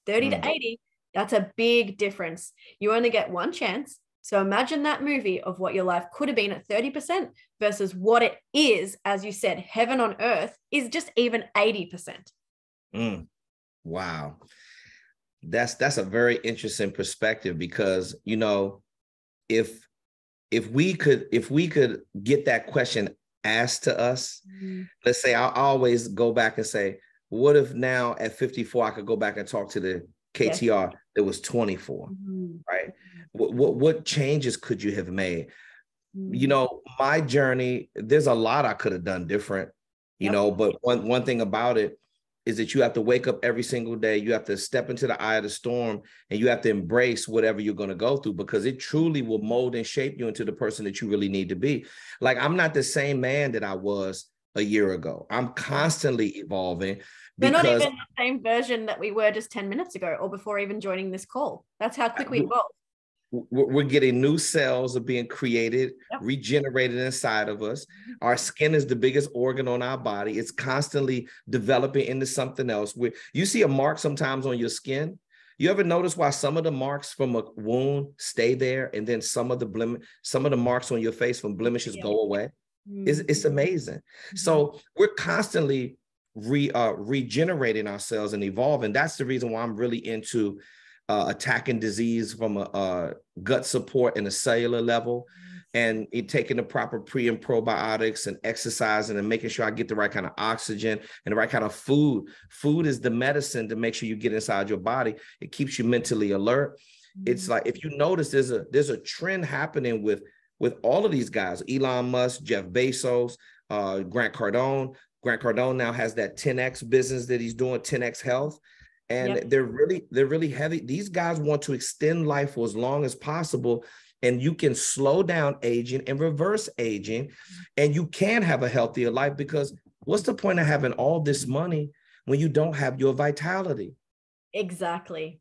30 to 80, that's a big difference. You only get one chance. So imagine that movie of what your life could have been at 30% versus what it is, as you said, heaven on earth is just even 80%. Wow. That's a very interesting perspective, because, you know, if we could get that question asked to us, let's say, I always go back and say, what if now at 54 I could go back and talk to the KTR that was 24, right? What changes could you have made? You know, my journey, there's a lot I could have done different, you know, but one thing about it is that you have to wake up every single day. You have to step into the eye of the storm, and you have to embrace whatever you're going to go through, because it truly will mold and shape you into the person that you really need to be. Like, I'm not the same man that I was a year ago. I'm constantly evolving. We're not even the same version that we were just 10 minutes ago or before even joining this call. That's how quick we evolve. We're getting new cells are being created, regenerated inside of us. Our skin is the biggest organ on our body. It's constantly developing into something else. You see a mark sometimes on your skin. You ever notice why some of the marks from a wound stay there, and then some of the marks on your face from blemishes go away? It's amazing. So we're constantly regenerating ourselves and evolving. That's the reason why I'm really into attacking disease from a gut support and a cellular level, and taking the proper pre and probiotics and exercising and making sure I get the right kind of oxygen and the right kind of food. Food is the medicine to make sure you get inside your body. It keeps you mentally alert. It's like, if you notice, there's a trend happening with all of these guys, Elon Musk, Jeff Bezos, Grant Cardone. Grant Cardone now has that 10X business that he's doing, 10X Health. And they're really heavy. These guys want to extend life for as long as possible. And you can slow down aging and reverse aging, and you can have a healthier life, because what's the point of having all this money when you don't have your vitality? Exactly.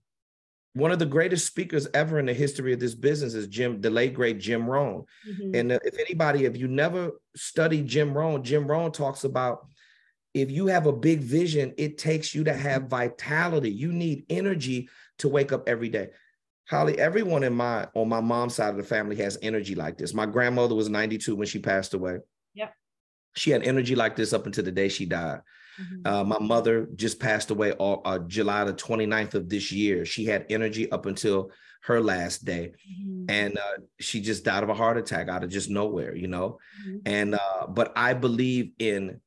One of the greatest speakers ever in the history of this business is the late great Jim Rohn. And if you never studied Jim Rohn talks about, if you have a big vision, it takes you to have vitality. You need energy to wake up every day. Holly, everyone on my mom's side of the family has energy like this. My grandmother was 92 when she passed away. Yep. She had energy like this up until the day she died. My mother just passed away July the 29th of this year. She had energy up until her last day. And she just died of a heart attack out of just nowhere, you know? And but I believe in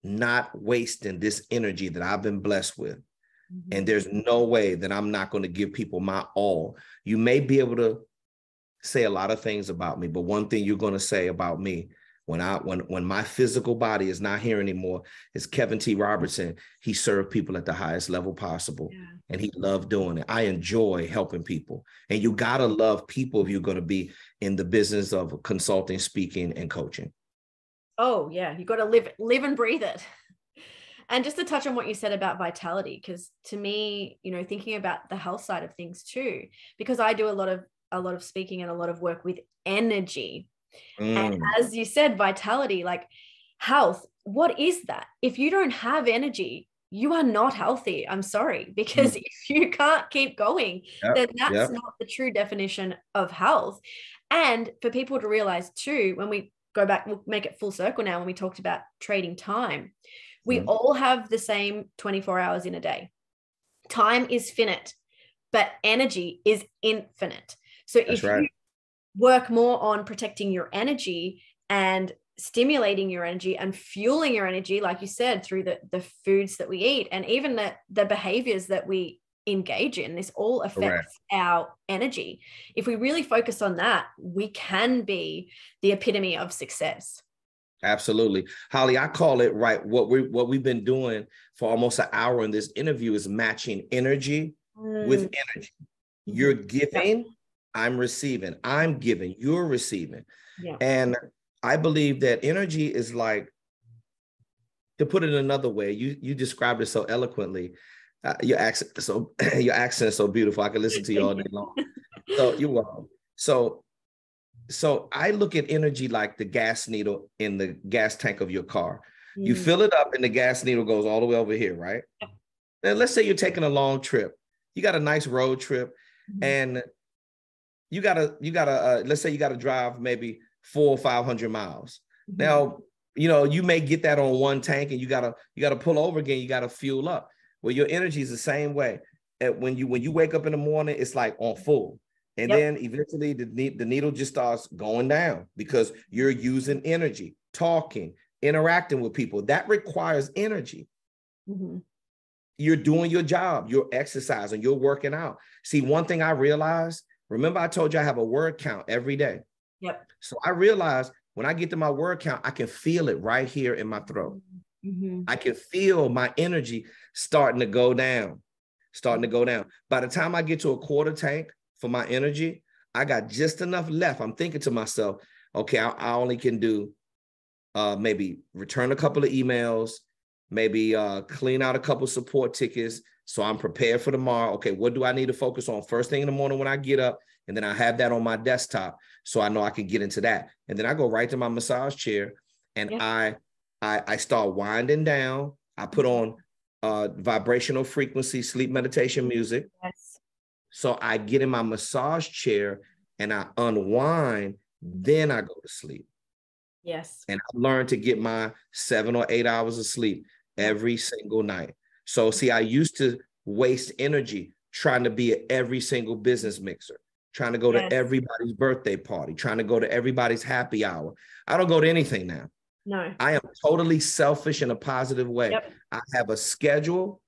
not wasting this energy that I've been blessed with. And there's no way that I'm not going to give people my all. You may be able to say a lot of things about me, but one thing you're going to say about me when my physical body is not here anymore is Kevin T. Robertson. He served people at the highest level possible, and he loved doing it. I enjoy helping people, and you got to love people if you're going to be in the business of consulting, speaking, and coaching. Oh yeah, you got to live and breathe it. And just to touch on what you said about vitality, because to me, you know, thinking about the health side of things too, because I do a lot of speaking and a lot of work with energy. And as you said, vitality, like health, what is that? If you don't have energy, you are not healthy. I'm sorry, because if you can't keep going, then that's not the true definition of health. And for people to realize too, when we go back, we'll make it full circle now, when we talked about trading time, we all have the same 24 hours in a day. Time is finite, but energy is infinite. So if you work more on protecting your energy and stimulating your energy and fueling your energy, like you said, through the foods that we eat, and even the behaviors that we engage in, this all affects our energy. If we really focus on that, we can be the epitome of success. Absolutely. Holly, I call it what we've been doing for almost an hour in this interview is matching energy with energy. You're giving, I'm receiving. I'm giving, you're receiving. And I believe that energy is like, to put it another way, you described it so eloquently. Your accent is so beautiful. I could listen to you all day long. So you're welcome. So I look at energy like the gas needle in the gas tank of your car. You fill it up and the gas needle goes all the way over here, right? And let's say you're taking a long trip. You got a nice road trip and let's say you gotta drive maybe 400 or 500 miles. Mm-hmm. Now, you may get that on one tank and you gotta pull over again, you gotta fuel up. Well, your energy is the same way. And when you wake up in the morning, it's like on full. And then eventually the needle just starts going down because you're using energy, talking, interacting with people. That requires energy. Mm-hmm. You're doing your job, you're exercising, you're working out. See, one thing I realized, remember I told you I have a word count every day. Yep. So I realized when I get to my word count, I can feel it right here in my throat. Mm-hmm. I can feel my energy starting to go down. By the time I get to a quarter tank for my energy, I got just enough left. I'm thinking to myself, okay, I only can do maybe return a couple of emails, maybe clean out a couple of support tickets. So I'm prepared for tomorrow. Okay, what do I need to focus on first thing in the morning when I get up? And then I have that on my desktop so I know I can get into that. And then I go right to my massage chair and I start winding down. I put on vibrational frequency, sleep meditation music. Yes. So I get in my massage chair and I unwind, then I go to sleep. Yes. And I've learned to get my 7 or 8 hours of sleep every single night. So see, I used to waste energy trying to be at every single business mixer, trying to go to everybody's birthday party, trying to go to everybody's happy hour. I don't go to anything now. No. I am totally selfish in a positive way. Yep. I have a schedule,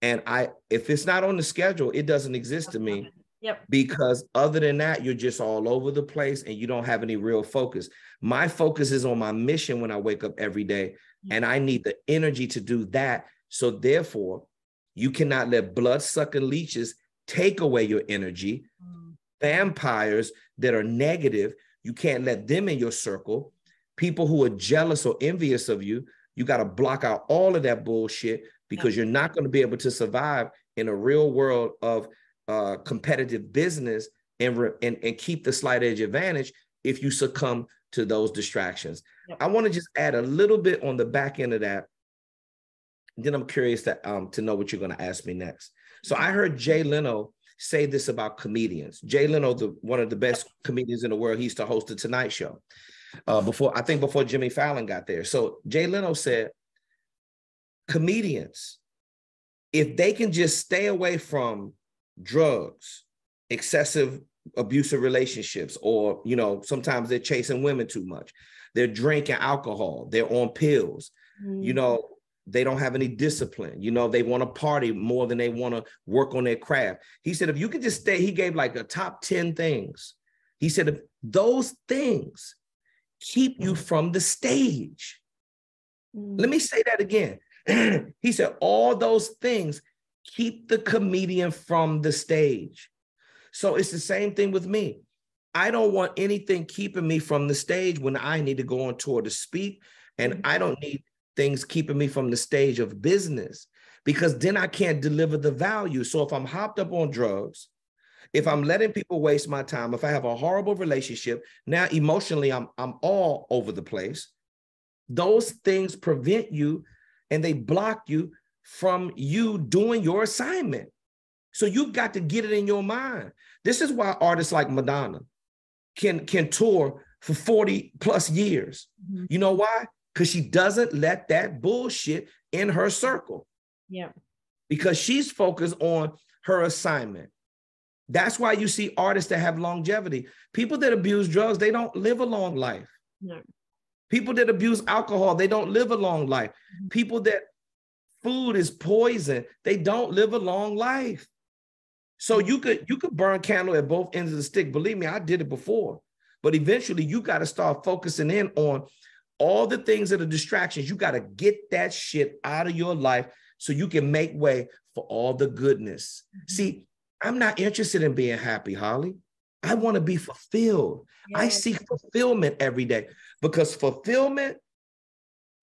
and if it's not on the schedule, it doesn't exist to me. Yep. Because other than that, you're just all over the place and you don't have any real focus. My focus is on my mission when I wake up every day, and I need the energy to do that. So therefore, you cannot let blood-sucking leeches take away your energy. Vampires that are negative, you can't let them in your circle. People who are jealous or envious of you, you got to block out all of that bullshit because you're not going to be able to survive in a real world of competitive business and keep the slight edge advantage if you succumb to those distractions. Yep. I want to just add a little bit on the back end of that. Then I'm curious to know what you're going to ask me next. So I heard Jay Leno say this about comedians. Jay Leno, one of the best comedians in the world, he used to host the Tonight Show before Jimmy Fallon got there. So Jay Leno said, comedians, if they can just stay away from drugs, excessive abusive relationships, or, sometimes they're chasing women too much, they're drinking alcohol, they're on pills, they don't have any discipline, they want to party more than they want to work on their craft. He said, if you could just stay, he gave like a top 10 things. He said, if those things keep you from the stage. Let me say that again. He said, all those things keep the comedian from the stage. So it's the same thing with me. I don't want anything keeping me from the stage when I need to go on tour to speak. And I don't need things keeping me from the stage of business, because then I can't deliver the value. So if I'm hopped up on drugs, if I'm letting people waste my time, if I have a horrible relationship, now emotionally, I'm all over the place. Those things prevent you and they block you from you doing your assignment. So you've got to get it in your mind. This is why artists like Madonna can tour for 40 plus years. Mm-hmm. You know why? Because she doesn't let that bullshit in her circle. Yeah. Because she's focused on her assignment. That's why you see artists that have longevity. People that abuse drugs, they don't live a long life. No. People that abuse alcohol, they don't live a long life. Mm-hmm. People that food is poison, they don't live a long life. So you could burn candle at both ends of the stick. Believe me, I did it before. But eventually you got to start focusing in on all the things that are distractions. You got to get that shit out of your life so you can make way for all the goodness. Mm-hmm. See, I'm not interested in being happy, Holly. I want to be fulfilled. Yes. I seek fulfillment every day because fulfillment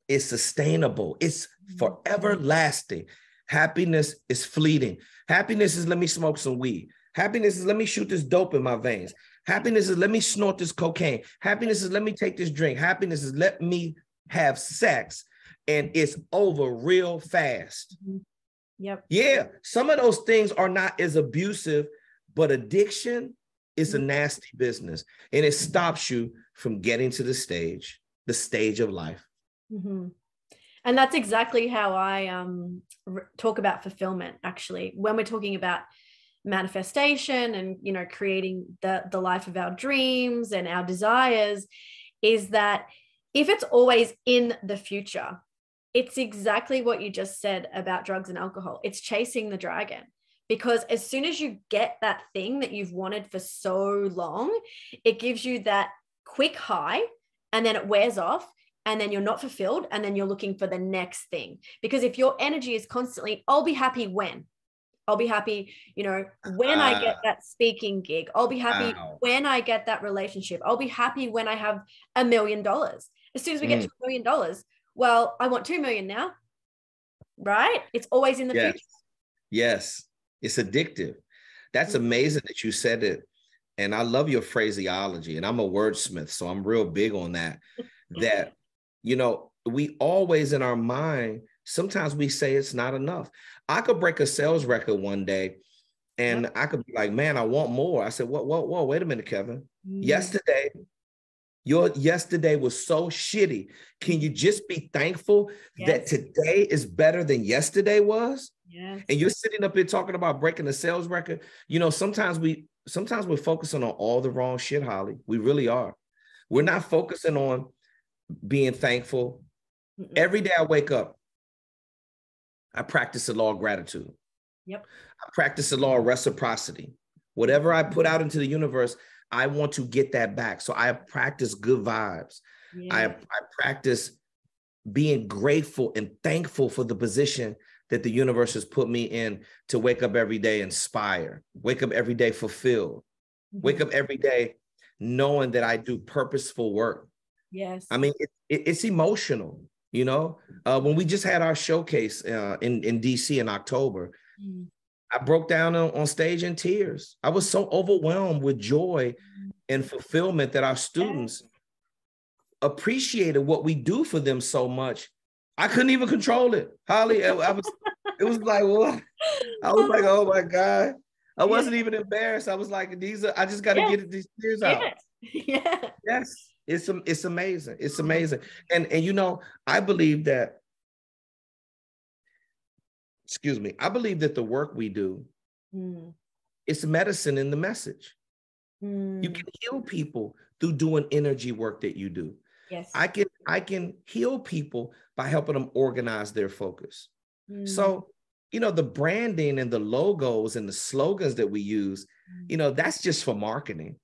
is sustainable. It's forever lasting. Happiness is fleeting. Happiness is let me smoke some weed. Happiness is let me shoot this dope in my veins. Happiness is let me snort this cocaine. Happiness is let me take this drink. Happiness is let me have sex, and it's over real fast. Mm-hmm. Yep. Yeah, some of those things are not as abusive, but addiction, It's a nasty business, and it stops you from getting to the stage of life. Mm-hmm. And that's exactly how I talk about fulfillment, actually, when we're talking about manifestation and, you know, creating the life of our dreams and our desires, is that if it's always in the future, it's exactly what you just said about drugs and alcohol. It's chasing the dragon. Because as soon as you get that thing that you've wanted for so long, it gives you that quick high, and then it wears off, and then you're not fulfilled, and then you're looking for the next thing. Because if your energy is constantly, I'll be happy when, I'll be happy, you know, when I get that speaking gig, I'll be happy when I get that relationship, I'll be happy when I have $1 million. As soon as we get to $1 million, well, I want 2 million now, right? It's always in the future. Yes. It's addictive. That's amazing that you said it. And I love your phraseology. And I'm a wordsmith, so I'm real big on that. That, you know, we always in our mind, sometimes we say it's not enough. I could break a sales record one day and I could be like, man, I want more. I said, whoa, wait a minute, Kevin. Your yesterday was so shitty. Can you just be thankful that today is better than yesterday was? Yes. And you're sitting up here talking about breaking the sales record. You know, sometimes we're focusing on all the wrong shit, Holly. We really are. We're not focusing on being thankful. Every day I wake up, I practice the law of gratitude. Yep. I practice the law of reciprocity. Whatever I put out into the universe, I want to get that back. So I practice good vibes. I practice being grateful and thankful for the position that the universe has put me in, to wake up every day inspired, wake up every day fulfilled, wake up every day knowing that I do purposeful work. Yes. I mean, it's emotional, you know. When we just had our showcase in DC in October, I broke down on stage in tears. I was so overwhelmed with joy and fulfillment that our students appreciated what we do for them so much. I couldn't even control it, Holly. It was like, what? I was like, oh my God. I wasn't even embarrassed. I was like, I just got to get these tears out. Yeah. Yes. It's amazing. It's amazing. And you know, I believe that the work we do, it's medicine in the message. You can heal people through doing energy work that you do. Yes. I can heal people by helping them organize their focus. So, you know, the branding and the logos and the slogans that we use, you know, that's just for marketing.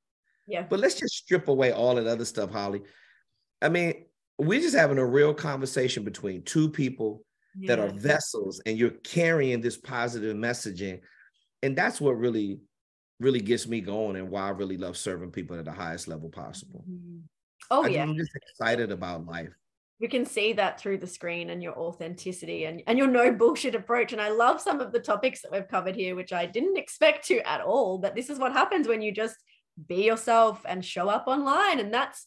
Yeah. But let's just strip away all that other stuff, Holly. I mean, we're just having a real conversation between two people that are vessels, and you're carrying this positive messaging. And that's what really, really gets me going, and why I really love serving people at the highest level possible. I'm just excited about life. You can see that through the screen, and your authenticity and your no bullshit approach. And I love some of the topics that we've covered here, which I didn't expect to at all. But this is what happens when you just be yourself and show up online. And that's,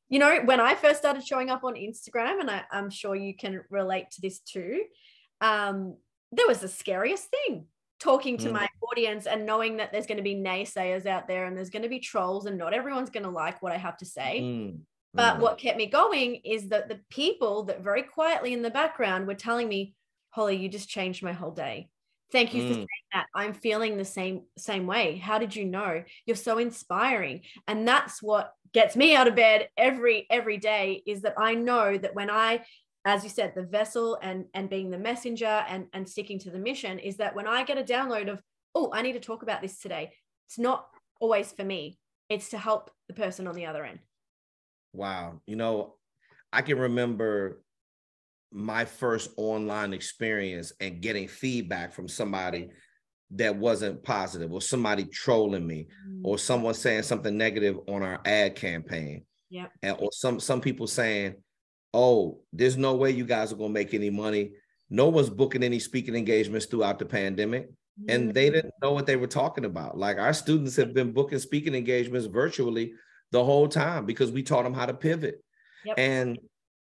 you know, when I first started showing up on Instagram, and I'm sure you can relate to this too, there was the scariest thing, talking to my audience and knowing that there's going to be naysayers out there, and there's going to be trolls, and not everyone's going to like what I have to say. But what kept me going is that the people that very quietly in the background were telling me, Holly, you just changed my whole day. Thank you for saying that. I'm feeling the same way. How did you know? You're so inspiring. And that's what gets me out of bed every day, is that I know that when I, as you said, the vessel and being the messenger and sticking to the mission, is that when I get a download of, oh, I need to talk about this today, it's not always for me. It's to help the person on the other end. Wow. You know, I can remember my first online experience and getting feedback from somebody that wasn't positive, or somebody trolling me, or someone saying something negative on our ad campaign. Yeah. Or some people saying, oh, there's no way you guys are going to make any money. No one's booking any speaking engagements throughout the pandemic. And they didn't know what they were talking about. Like, our students have been booking speaking engagements virtually the whole time because we taught them how to pivot. Yep. And,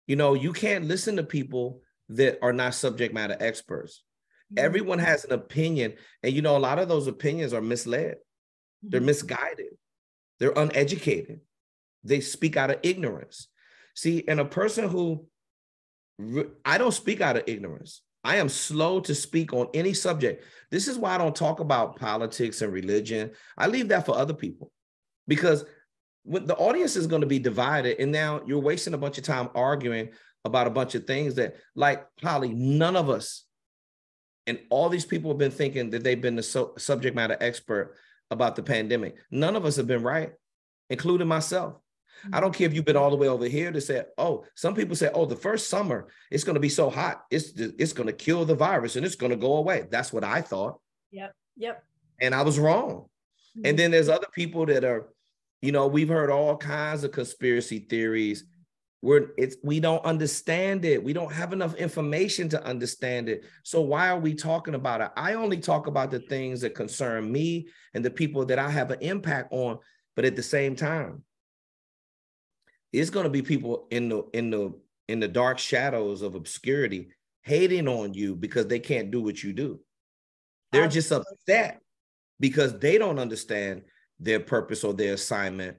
you know, you can't listen to people that are not subject matter experts. Everyone has an opinion. And, you know, a lot of those opinions are misled. They're misguided. They're uneducated. They speak out of ignorance. See, and a person who, I don't speak out of ignorance. I am slow to speak on any subject. This is why I don't talk about politics and religion. I leave that for other people, because when the audience is going to be divided, and now you're wasting a bunch of time arguing about a bunch of things that, like, Holly, none of us, and all these people have been thinking that they've been the subject matter expert about the pandemic. None of us have been right, including myself. I don't care if you've been all the way over here to say, oh, some people say, oh, the first summer, it's going to be so hot. It's going to kill the virus and it's going to go away. That's what I thought. Yep. And I was wrong. And then there's other people that are, we've heard all kinds of conspiracy theories. We don't understand it. We don't have enough information to understand it. So why are we talking about it? I only talk about the things that concern me and the people that I have an impact on. But at the same time, it's going to be people in the dark shadows of obscurity hating on you because they can't do what you do. They're just upset because they don't understand their purpose or their assignment.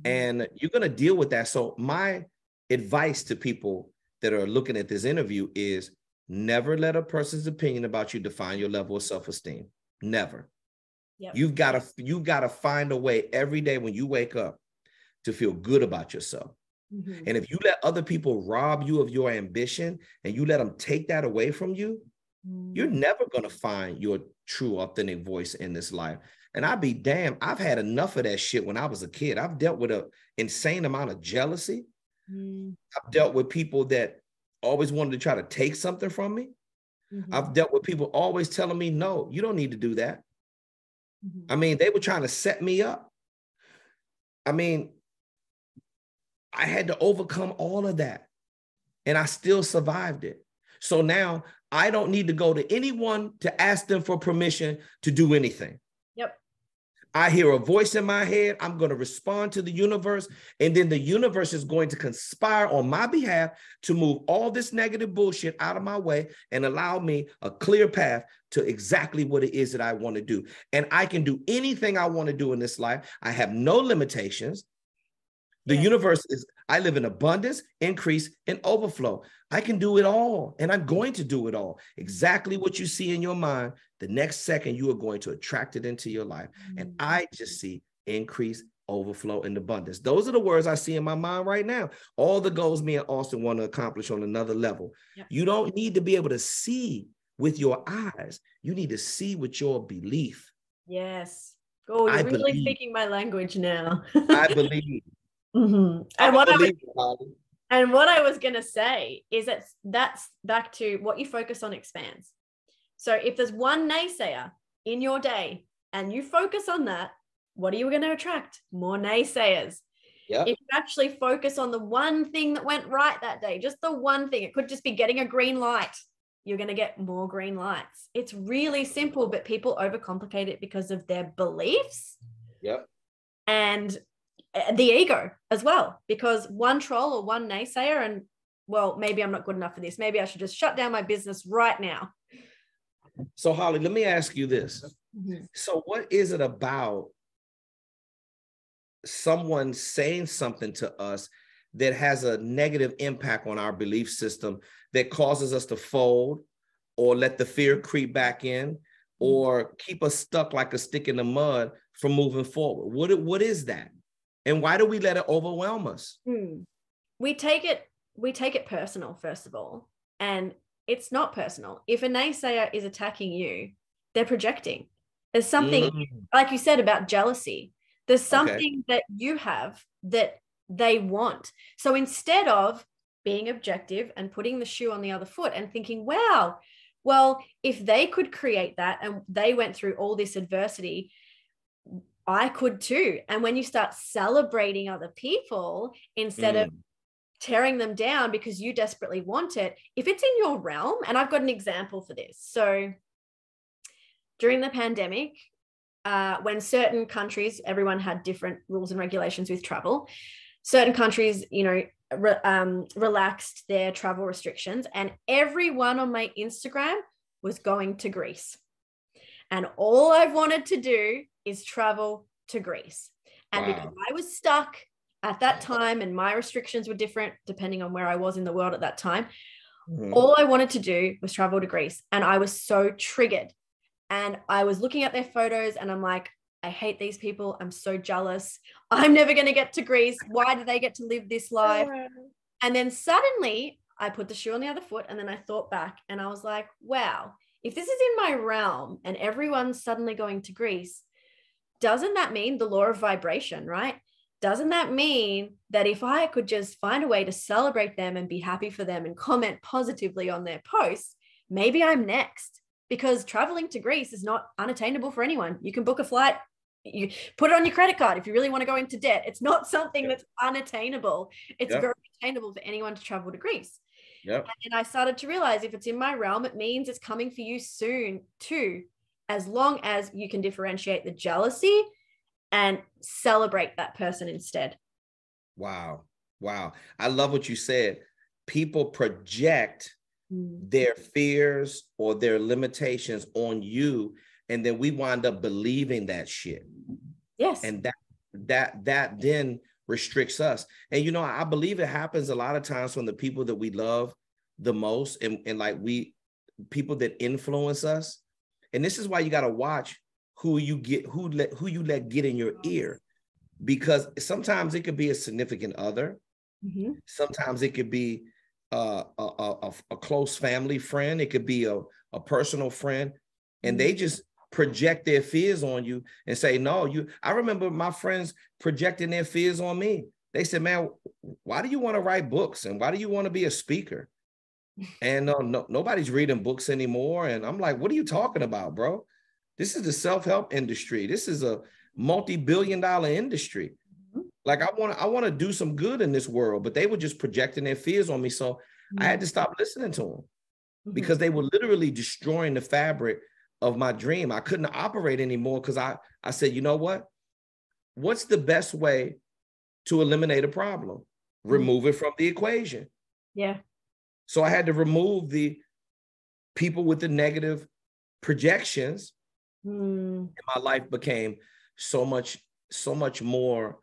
And you're going to deal with that. So my advice to people that are looking at this interview is never let a person's opinion about you define your level of self-esteem. Never. You've got to find a way every day when you wake up to feel good about yourself. And if you let other people rob you of your ambition and you let them take that away from you, you're never going to find your true, authentic voice in this life. And I'd be damned, I've had enough of that shit when I was a kid. I've dealt with an insane amount of jealousy. I've dealt with people that always wanted to try to take something from me. I've dealt with people always telling me, no, you don't need to do that. I mean, they were trying to set me up. I mean, I had to overcome all of that, and I still survived it. So now I don't need to go to anyone to ask them for permission to do anything. I hear a voice in my head. I'm going to respond to the universe, and then the universe is going to conspire on my behalf to move all this negative bullshit out of my way and allow me a clear path to exactly what it is that I want to do. And I can do anything I want to do in this life. I have no limitations. The universe is, I live in abundance, increase, and overflow. I can do it all, and I'm going to do it all. Exactly what you see in your mind, the next second you are going to attract it into your life. And I just see increase, overflow, and abundance. Those are the words I see in my mind right now. All the goals me and Austin want to accomplish on another level. You don't need to be able to see with your eyes. You need to see with your belief. Yes. Oh, you're really speaking my language now. I believe. And what I was going to say is that's back to what you focus on expands. So if there's one naysayer in your day and you focus on that, what are you going to attract? More naysayers. If you actually focus on the one thing that went right that day, just the one thing, it could just be getting a green light, you're going to get more green lights. It's really simple, but people overcomplicate it because of their beliefs. And the ego as well, because one troll or one naysayer and, well, maybe I'm not good enough for this. Maybe I should just shut down my business right now. So Holly, let me ask you this. So what is it about someone saying something to us that has a negative impact on our belief system that causes us to fold or let the fear creep back in or keep us stuck like a stick in the mud from moving forward? What is that? And why do we let it overwhelm us? We take it personal, first of all. And it's not personal. If a naysayer is attacking you, they're projecting. There's something, like you said, about jealousy. There's something that you have that they want. So instead of being objective and putting the shoe on the other foot and thinking, wow, well, if they could create that and they went through all this adversity, I could too. And when you start celebrating other people instead of tearing them down because you desperately want it, if it's in your realm, and I've got an example for this. So during the pandemic, when certain countries, everyone had different rules and regulations with travel, certain countries, relaxed their travel restrictions, and everyone on my Instagram was going to Greece. And all I've wanted to do is travel to Greece. And because I was stuck at that time and my restrictions were different depending on where I was in the world at that time, all I wanted to do was travel to Greece. And I was so triggered. And I was looking at their photos and I'm like, I hate these people. I'm so jealous. I'm never going to get to Greece. Why do they get to live this life? And then suddenly I put the shoe on the other foot and then I thought back and I was like, wow, if this is in my realm and everyone's suddenly going to Greece, doesn't that mean the law of vibration, right? Doesn't that mean that if I could just find a way to celebrate them and be happy for them and comment positively on their posts, maybe I'm next? Because traveling to Greece is not unattainable for anyone. You can book a flight, you put it on your credit card if you really want to go into debt. It's not something that's unattainable. It's very attainable for anyone to travel to Greece. And I started to realize if it's in my realm, it means it's coming for you soon too, as long as you can differentiate the jealousy and celebrate that person instead. Wow. I love what you said. People project their fears or their limitations on you, and then we wind up believing that shit. Yes. And that then restricts us. And you know, I believe it happens a lot of times when the people that we love the most and like people that influence us. And this is why you got to watch who you let get in your ear, because sometimes it could be a significant other. Sometimes it could be a close family friend. It could be a personal friend, and they just project their fears on you and say, no, I remember my friends projecting their fears on me. They said, man, why do you want to write books? And why do you want to be a speaker? And nobody's reading books anymore. And I'm like, what are you talking about, bro? This is the self-help industry. This is a multi-billion-dollar industry. Like I want to do some good in this world, but they were just projecting their fears on me. So I had to stop listening to them because they were literally destroying the fabric of my dream. I couldn't operate anymore because I said, you know what? What's the best way to eliminate a problem? Remove it from the equation. Yeah. So I had to remove the people with the negative projections. And my life became so much more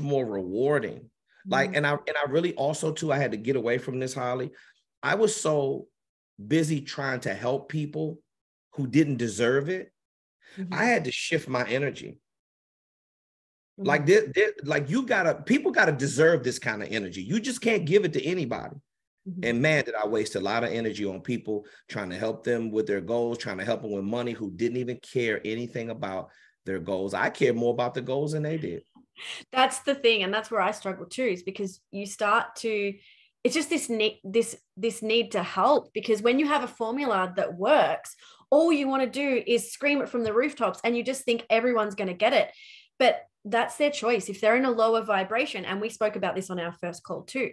rewarding. Like, and I really also too, I had to get away from this, Holly. I was so busy trying to help people who didn't deserve it. I had to shift my energy. Like people gotta deserve this kind of energy. You just can't give it to anybody. And man, did I waste a lot of energy on people trying to help them with their goals, trying to help them with money, who didn't even care anything about their goals. I cared more about the goals than they did. That's the thing. And that's where I struggle too, is because you start to, it's just this need to help, because when you have a formula that works, all you want to do is scream it from the rooftops and you just think everyone's going to get it. But that's their choice. If they're in a lower vibration, and we spoke about this on our first call too,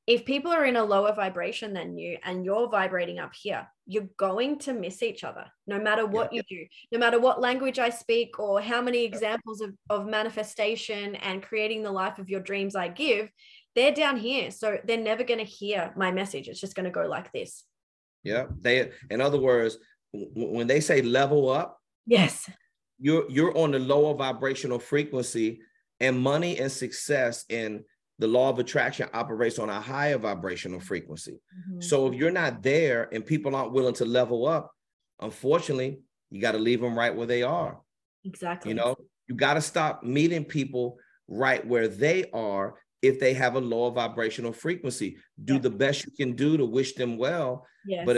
if people are in a lower vibration than you and you're vibrating up here, you're going to miss each other no matter what you do, no matter what language I speak or how many examples of manifestation and creating the life of your dreams I give. They're down here. So they're never going to hear my message. It's just going to go like this. Yeah. In other words, when they say level up, yes, you're on the lower vibrational frequency, and money and success and the law of attraction operates on a higher vibrational frequency. So if you're not there and people aren't willing to level up, unfortunately, you got to leave them right where they are. Exactly. You know, you got to stop meeting people right where they are. If they have a lower vibrational frequency, do the best you can do to wish them well. Yes. But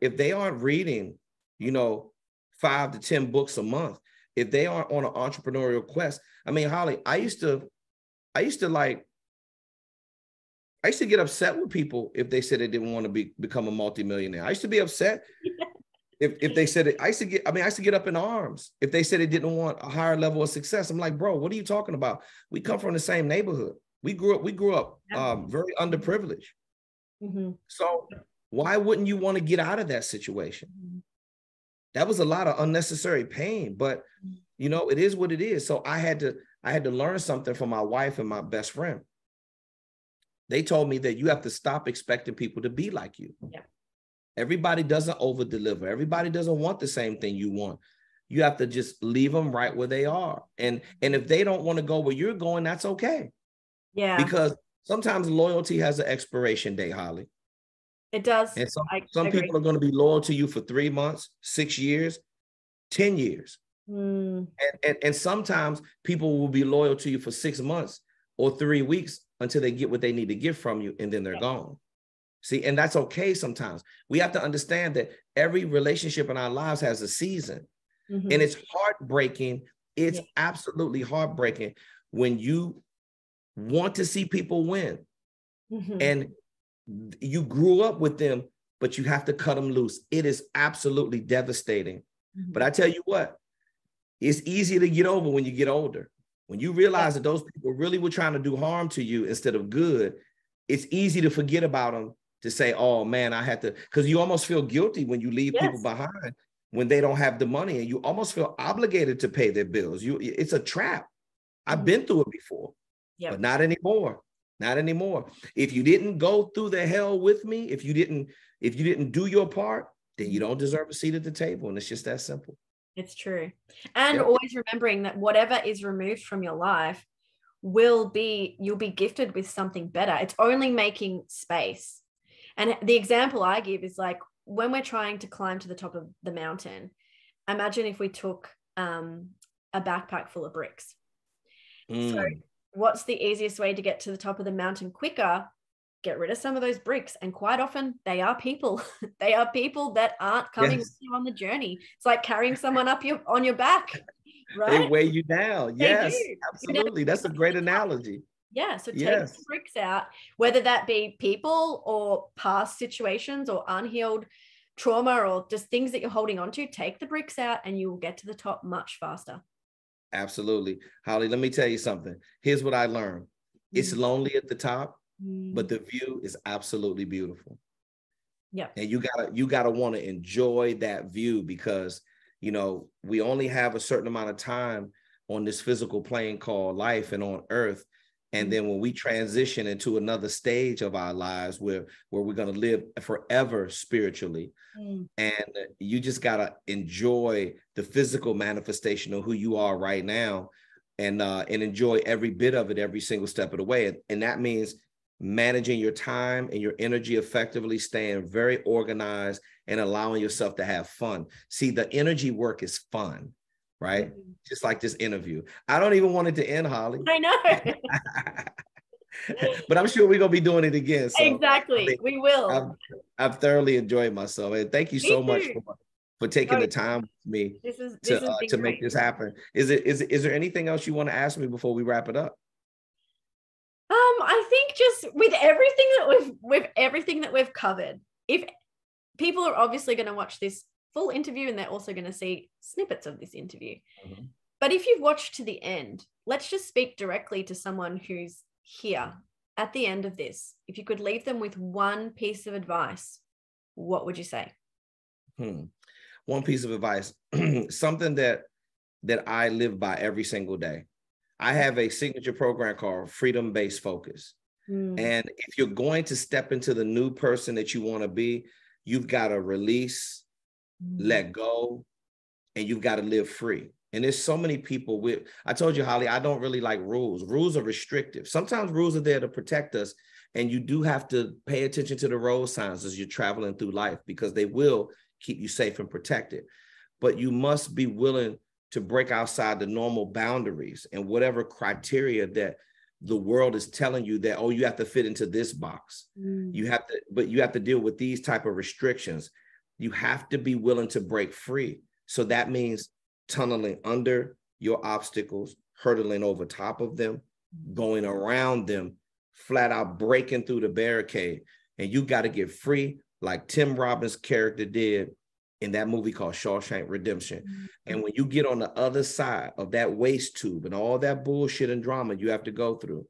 if they aren't reading, 5 to 10 books a month, if they aren't on an entrepreneurial quest, I mean, Holly, I used to get upset with people if they said they didn't want to become a multimillionaire. I used to be upset if they said it. I used to get up in arms if they said they didn't want a higher level of success. I'm like, bro, what are you talking about? We come from the same neighborhood. We grew up very underprivileged. So why wouldn't you want to get out of that situation? That was a lot of unnecessary pain, but it is what it is. So I had to learn something from my wife and my best friend. They told me that you have to stop expecting people to be like you. Yeah. Everybody doesn't over deliver. Everybody doesn't want the same thing you want. You have to just leave them right where they are. And if they don't want to go where you're going, that's okay. Yeah. Because sometimes loyalty has an expiration date, Holly. It does. And some people are going to be loyal to you for 3 months, 6 years, 10 years. And sometimes people will be loyal to you for 6 months or 3 weeks until they get what they need to get from you, and then they're gone. See, and that's okay sometimes. We have to understand that every relationship in our lives has a season. And it's heartbreaking. It's absolutely heartbreaking when you want to see people win. And you grew up with them, but you have to cut them loose. It is absolutely devastating. But I tell you what, it's easier to get over when you get older. When you realize that those people really were trying to do harm to you instead of good, it's easy to forget about them, to say, oh man, I had to, because you almost feel guilty when you leave people behind when they don't have the money, and you almost feel obligated to pay their bills. It's a trap. I've been through it before, but not anymore. Not anymore. If you didn't go through the hell with me, if you didn't do your part, then you don't deserve a seat at the table. And it's just that simple. It's true. And always remembering that whatever is removed from your life you'll be gifted with something better. It's only making space. And the example I give is like, when we're trying to climb to the top of the mountain, imagine if we took a backpack full of bricks. So what's the easiest way to get to the top of the mountain quicker? Get rid of some of those bricks. And quite often they are people. They are people that aren't coming with you on the journey. It's like carrying someone up on your back, right? They weigh you down. Yes, absolutely. That's a great analogy. Yeah. So take the bricks out, whether that be people or past situations or unhealed trauma or just things that you're holding on to. Take the bricks out and you will get to the top much faster. Absolutely. Holly, let me tell you something. Here's what I learned. It's lonely at the top, but the view is absolutely beautiful. Yeah. And you gotta want to enjoy that view, because, you know, we only have a certain amount of time on this physical plane called life and on earth. And then when we transition into another stage of our lives where we're going to live forever spiritually, and you just got to enjoy the physical manifestation of who you are right now, and enjoy every bit of it, every single step of the way. And that means managing your time and your energy effectively, staying very organized, and allowing yourself to have fun. See, the energy work is fun. Right? Just like this interview. I don't even want it to end, Holly. I know. But I'm sure we're going to be doing it again. So exactly. We will. I've thoroughly enjoyed myself. And thank you so much for taking the time with me to make this happen. Is there anything else you want to ask me before we wrap it up? I think just with everything that we've covered, if people are obviously going to watch this full interview and they're also going to see snippets of this interview. But if you've watched to the end, let's just speak directly to someone who's here at the end of this. If you could leave them with one piece of advice, what would you say? One piece of advice, something that I live by every single day. I have a signature program called Freedom-Based Focus. And if you're going to step into the new person that you want to be, you've got to release, let go, and you've got to live free. And there's so many people I told you, Holly, I don't really like rules. Rules are restrictive. Sometimes rules are there to protect us, and you do have to pay attention to the road signs as you're traveling through life, because they will keep you safe and protected. But you must be willing to break outside the normal boundaries and whatever criteria that the world is telling you that, oh, you have to fit into this box. You have to deal with these type of restrictions. You have to be willing to break free. So that means tunneling under your obstacles, hurtling over top of them, going around them, flat out breaking through the barricade. And you got to get free, like Tim Robbins' character did in that movie called Shawshank Redemption. And when you get on the other side of that waste tube and all that bullshit and drama you have to go through,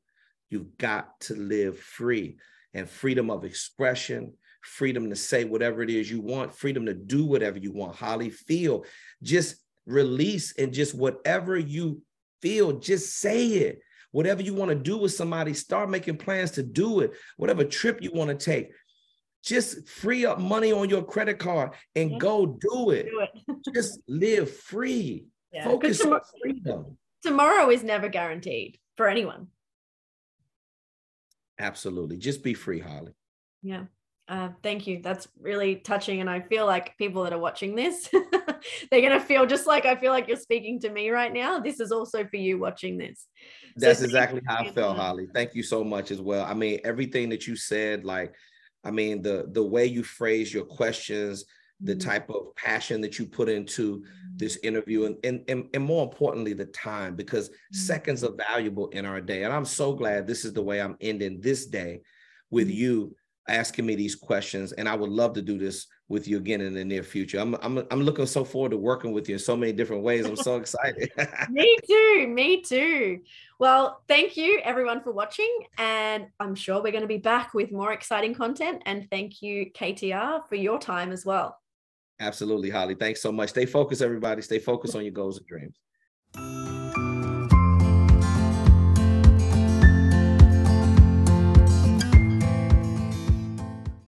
you've got to live free. And freedom of expression, freedom to say whatever it is you want, freedom to do whatever you want. Holly, feel, just release, and just whatever you feel, just say it. Whatever you want to do with somebody, start making plans to do it. Whatever trip you want to take, Just free up money on your credit card and go do it. Do it. Just live free. Yeah. Focus on freedom. Tomorrow is never guaranteed for anyone. Absolutely. Just be free, Holly. Yeah. Thank you. That's really touching. And I feel like people that are watching this, they're going to feel just like I feel like you're speaking to me right now. This is also for you watching this. That's exactly how I felt, Holly. Thank you so much as well. I mean, everything that you said, like, I mean, the way you phrase your questions, the type of passion that you put into this interview, and more importantly, the time, because seconds are valuable in our day. And I'm so glad this is the way I'm ending this day, with you asking me these questions. And I would love to do this with you again in the near future. I'm looking so forward to working with you in so many different ways. I'm so excited. Me too. Well, thank you everyone for watching. And I'm sure we're going to be back with more exciting content. And thank you, KTR, for your time as well. Absolutely, Holly. Thanks so much. Stay focused, everybody. Stay focused on your goals and dreams.